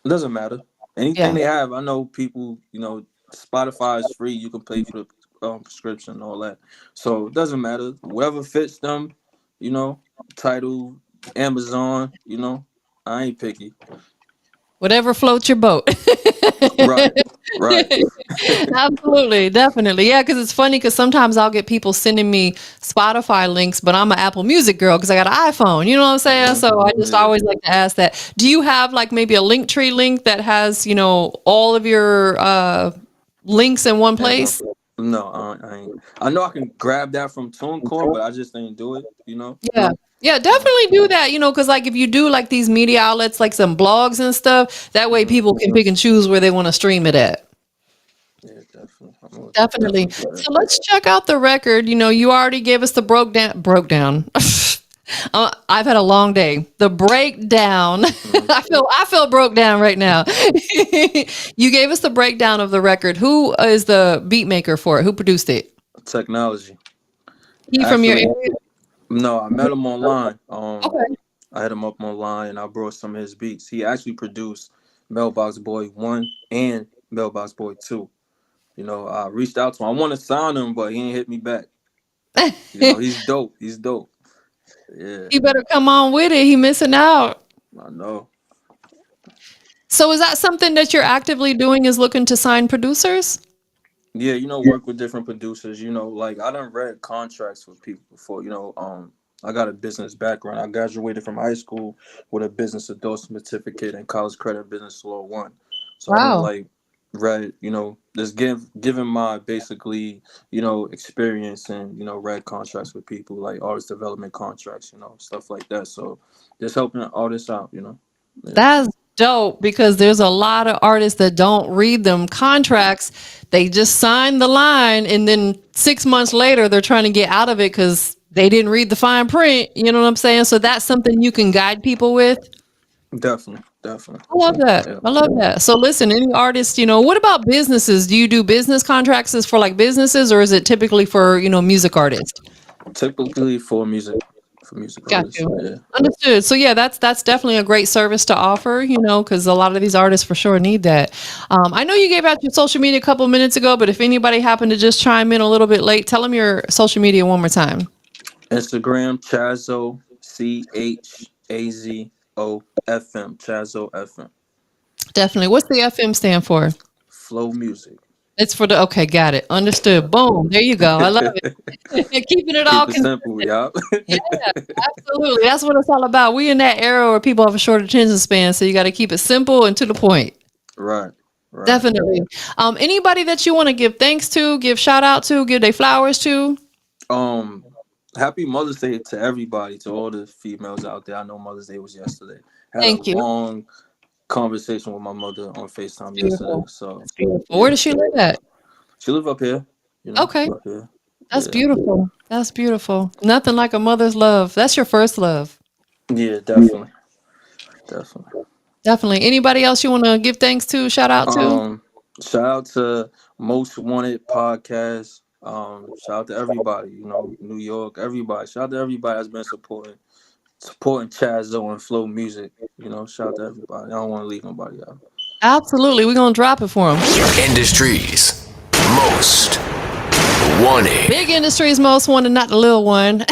Speaker 3: it doesn't matter. Anything
Speaker 1: Yeah.
Speaker 3: they have, I know people. You know, Spotify is free. You can pay for the prescription and all that. So it doesn't matter. Whoever fits them, you know, title, Amazon. You know, I ain't picky.
Speaker 1: Whatever floats your boat.
Speaker 3: Right, right.
Speaker 1: Absolutely, definitely. Yeah, because it's funny because sometimes I'll get people sending me Spotify links, but I'm an Apple Music girl because I got an iPhone. You know what I'm saying?
Speaker 3: Hmm.
Speaker 1: So I just
Speaker 3: Yeah,
Speaker 1: always like to ask that. Do you have like maybe a Linktree link that has, all of your links in one
Speaker 3: and one.
Speaker 1: place?
Speaker 3: No, I ain't. I know I can grab that from TuneCore, but I just ain't do it. You know.
Speaker 1: Yeah. Yeah,
Speaker 3: Yeah.
Speaker 1: definitely do that, because like if you do like these media outlets, like some blogs and stuff, that way
Speaker 3: Hmm.
Speaker 1: people can pick and choose where they want to stream it at.
Speaker 3: Yeah, definitely. I'm gonna
Speaker 1: Definitely.
Speaker 3: definitely do that.
Speaker 1: So let's check out the record. You already gave us the broke down. I've had a long day. The breakdown. I feel broke down right now. You gave us the breakdown of the record. Who is the beat maker for it? Who produced it?
Speaker 3: Technology.
Speaker 1: He from your
Speaker 3: Actually,
Speaker 1: area?
Speaker 3: no, I met him online.
Speaker 1: Okay.
Speaker 3: I hit him up online and I brought some of his beats. He actually produced Mailbox Boy 1 and Mailbox Boy 2. You know, I reached out to him. I want to sign him, but he ain't hit me back. You know, he's dope. He's dope. Yeah,
Speaker 1: He better come on with it. He missing out.
Speaker 3: I know.
Speaker 1: So is that something that you're actively doing, is looking to sign producers?
Speaker 3: Yeah, you know, work with different producers. You know, like I done read contracts with people before. You know, I got a business background. I graduated from high school with a business endorsement certificate and college credit business law 1. So I done
Speaker 1: Wow.
Speaker 3: like read, you know, just given my basically, you know, experience and, you know, read contracts with people like artist development contracts, you know, stuff like that. So just helping artists out, you know. Yeah,
Speaker 1: That's dope, because there's a lot of artists that don't read them contracts. They just sign the line and then 6 months later they're trying to get out of it because they didn't read the fine print. You know what I'm saying? So that's something you can guide people with.
Speaker 3: definitely, definitely.
Speaker 1: I love that.
Speaker 3: Yeah.
Speaker 1: I love that. So listen, any artists, what about businesses? Do you do business contracts as for like businesses, or is it typically for, music artists?
Speaker 3: Typically for music
Speaker 1: Got
Speaker 3: artists.
Speaker 1: you.
Speaker 3: Yeah.
Speaker 1: Understood. So yeah, that's definitely a great service to offer, because a lot of these artists for sure need that. I know you gave out your social media a couple of minutes ago, but if anybody happened to just chime in a little bit late, tell them your social media one more time.
Speaker 3: Instagram, Chazo, CHAZOFM, Chazo FM.
Speaker 1: Definitely. What's the FM stand for?
Speaker 3: Flow music.
Speaker 1: It's for okay, got it. Understood. Boom. There you go. I love it. Keeping it all
Speaker 3: Keep it simple, y'all.
Speaker 1: Yeah, absolutely. That's what it's all about. We in that era where people have a short attention span, so you got to keep it simple and to the point.
Speaker 3: Right, right.
Speaker 1: Definitely. Anybody that you want to give thanks to, give shout out to, give their flowers to?
Speaker 3: Happy Mother's Day to everybody, to all the females out there. I know Mother's Day was yesterday. Had
Speaker 1: Thank
Speaker 3: a
Speaker 1: you.
Speaker 3: long conversation with my mother on FaceTime yesterday. So
Speaker 1: Where does she live at?
Speaker 3: she live up here. You know,
Speaker 1: Okay.
Speaker 3: up here.
Speaker 1: That's
Speaker 3: Yeah.
Speaker 1: beautiful. That's beautiful. Nothing like a mother's love. That's your first love.
Speaker 3: Yeah, definitely. Definitely.
Speaker 1: Definitely. Anybody else you want to give thanks to, shout out to?
Speaker 3: Shout out to Most Wanted Podcast. Shout out to everybody, you know, New York, everybody. Shout out to everybody that's been supporting Chazo and Flow Music. You know, shout out to everybody. I don't want to leave nobody out.
Speaker 1: Absolutely. We're going to drop it for them.
Speaker 2: Industries most wanted.
Speaker 1: Big Industries most wanted, not the little one.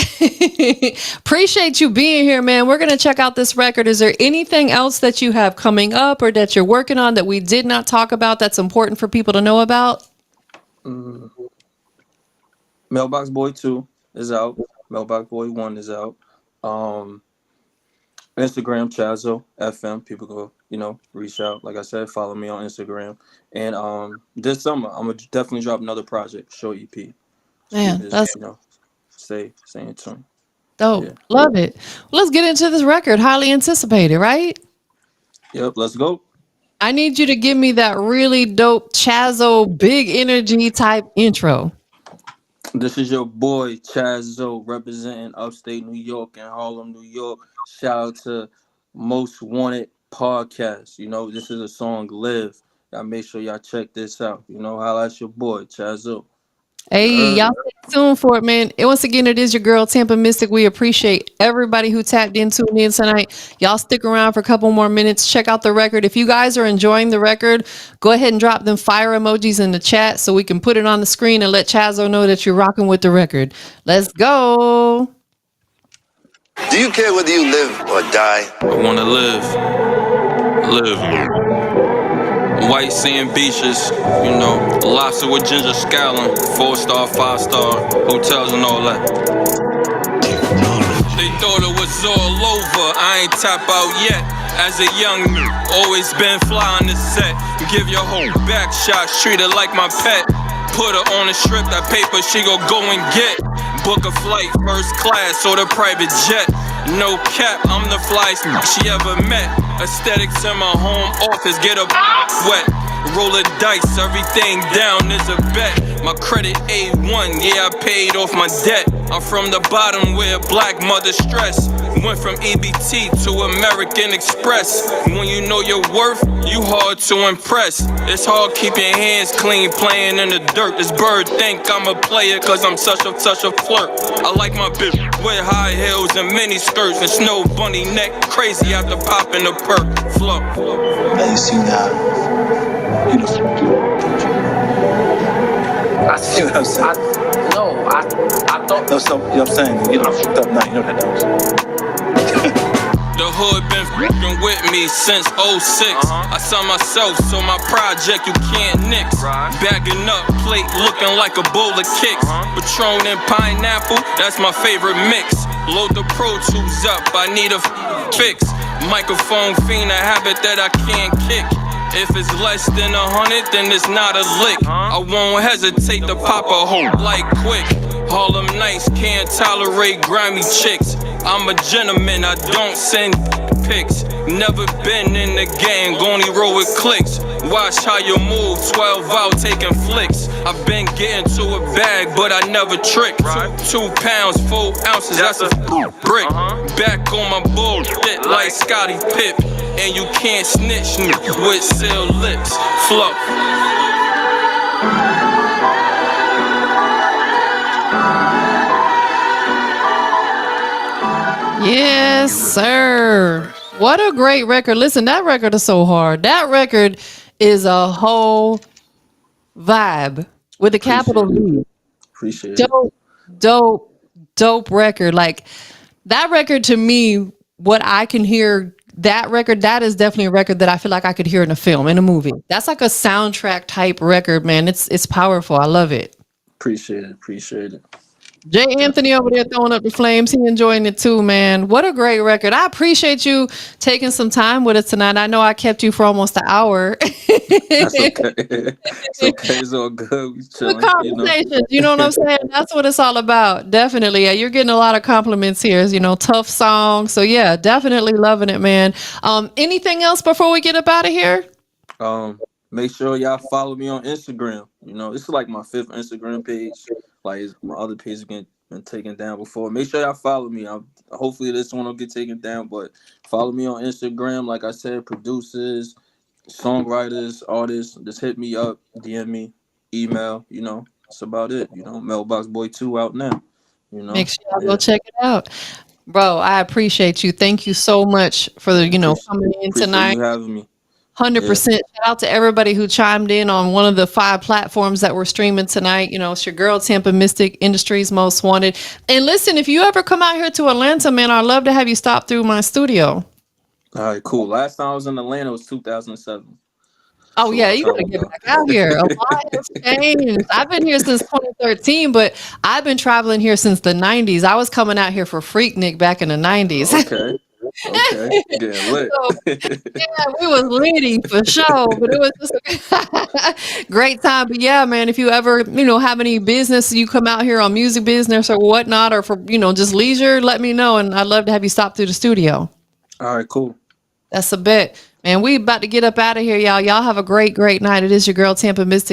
Speaker 1: Appreciate you being here, man. We're going to check out this record. Is there anything else that you have coming up or that you're working on that we did not talk about that's important for people to know about?
Speaker 3: Mailbox Boy 2 is out. Mailbox Boy 1 is out. Instagram, Chazo FM. People go, reach out. Like I said, follow me on Instagram. And this summer, I'm gonna definitely drop another project, short EP.
Speaker 1: Man, that's
Speaker 3: stay in tune.
Speaker 1: dope.
Speaker 3: Yeah.
Speaker 1: Love it. Well, let's get into this record. Highly anticipated, right?
Speaker 3: Yep, let's go.
Speaker 1: I need you to give me that really dope Chazo big energy type intro.
Speaker 3: This is your boy Chazo representing Upstate New York and Harlem, New York. Shout out to Most Wanted Podcast. This is a song, Live. Y'all make sure y'all check this out. Holla at your boy Chazo.
Speaker 1: Hey, y'all stay tuned for it, man. And once again, it is your girl, TampaMystic. We appreciate everybody who tapped into me tonight. Y'all stick around for a couple more minutes. Check out the record. If you guys are enjoying the record, go ahead and drop them fire emojis in the chat so we can put it on the screen and let Chazo know that you're rocking with the record. Let's go.
Speaker 4: Do you care whether you live or die?
Speaker 5: I wanna live. White sand beaches, lobster with ginger scallon, 4-star, 5-star hotels and all that. They thought it was all over, I ain't tap out yet. As a young always been fly on the set. Give your whole back shot, treat her like my pet. Put her on a strip, that paper she go and get. Book a flight, first class or the private jet. No cap, I'm the flyest she ever met. Aesthetics in my home office, get a wet. Roll a dice, everything down is a bet. My credit A1, yeah, I paid off my debt. I'm from the bottom where black mother stress. Went from EBT to American Express. When you know your worth, you hard to impress. It's hard keeping hands clean, playing in the dirt. This bird think I'm a player cause I'm such a flirt. I like my bitch with high heels and mini skirts and snow bunny neck. Crazy after popping the perk. Flow.
Speaker 6: Now you see now.
Speaker 3: I see what I'm saying. I thought.
Speaker 6: No, so, you know what I'm saying? You know, fucked up now. You know that knows.
Speaker 5: The hood been f***ing with me since 06. I saw myself, so my project you can't nix. Bagging up, plate looking like a bowl of kicks. Patron and pineapple, that's my favorite mix. Load the Pro Tools up, I need a fix. Microphone fiend, a habit that I can't kick. If it's less than 100, then it's not a lick. I won't hesitate to pop a hole like quick. Harlem Nights can't tolerate grimy chicks. I'm a gentleman, I don't send pics. Never been in the gang, only roll with clicks. Watch how you move, 12 out taking flicks. I've been getting to a bag, but I never trick. 2 pounds, 4 ounces, that's a brick. Back on my bullshit like Scottie Pipp. And you can't snitch me with sealed lips. Flow.
Speaker 1: Yes, sir. What a great record. Listen, that record is so hard. That record is a whole vibe with a capital V.
Speaker 3: Appreciate it.
Speaker 1: Dope record. Like that record to me, what I can hear, that record, that is definitely a record that I feel like I could hear in a film, in a movie. That's like a soundtrack type record, man. It's powerful. I love it.
Speaker 3: Appreciate it.
Speaker 1: Jay Anthony over there throwing up the flames. He enjoying it too, man. What a great record. I appreciate you taking some time with us tonight. I know I kept you for almost an hour.
Speaker 3: That's okay. It's okay. It's all good. We chilling.
Speaker 1: Good conversations. You know what I'm saying? That's what it's all about. Definitely. Yeah, you're getting a lot of compliments here. You know, tough song. So yeah, definitely loving it, man. Anything else before we get up out of here?
Speaker 3: Make sure y'all follow me on Instagram. You know, this is like my 5th Instagram page. Like my other page has been taken down before. Make sure y'all follow me. Hopefully this one will get taken down, but follow me on Instagram. Like I said, producers, songwriters, artists, just hit me up, DM me, email. You know, that's about it. You know, Mailbox Boy 2 out now. You know,
Speaker 1: make sure y'all go check it out, bro. I appreciate you. Thank you so much for the coming in tonight.
Speaker 3: You having me.
Speaker 1: 100%. Shout out to everybody who chimed in on one of the 5 platforms that we're streaming tonight. You know, it's your girl, TampaMystic, Industry's Most Wanted. And listen, if you ever come out here to Atlanta, man, I'd love to have you stop through my studio.
Speaker 3: All right, cool. Last time I was in Atlanta was 2007.
Speaker 1: Oh,
Speaker 3: So
Speaker 1: yeah, you got to get back out here. A lot has changed. I've been here since 2013, but I've been traveling here since the 90s. I was coming out here for Freaknik back in the 90s.
Speaker 3: Okay. Getting lit.
Speaker 1: So, yeah, we was litty for sure, but it was just a great time. But yeah, man, if you ever, have any business, you come out here on music business or whatnot, or for, just leisure, let me know. And I'd love to have you stop through the studio.
Speaker 3: All right, cool.
Speaker 1: That's a bet. Man, we about to get up out of here, y'all. Y'all have a great night. It is your girl, TampaMystic.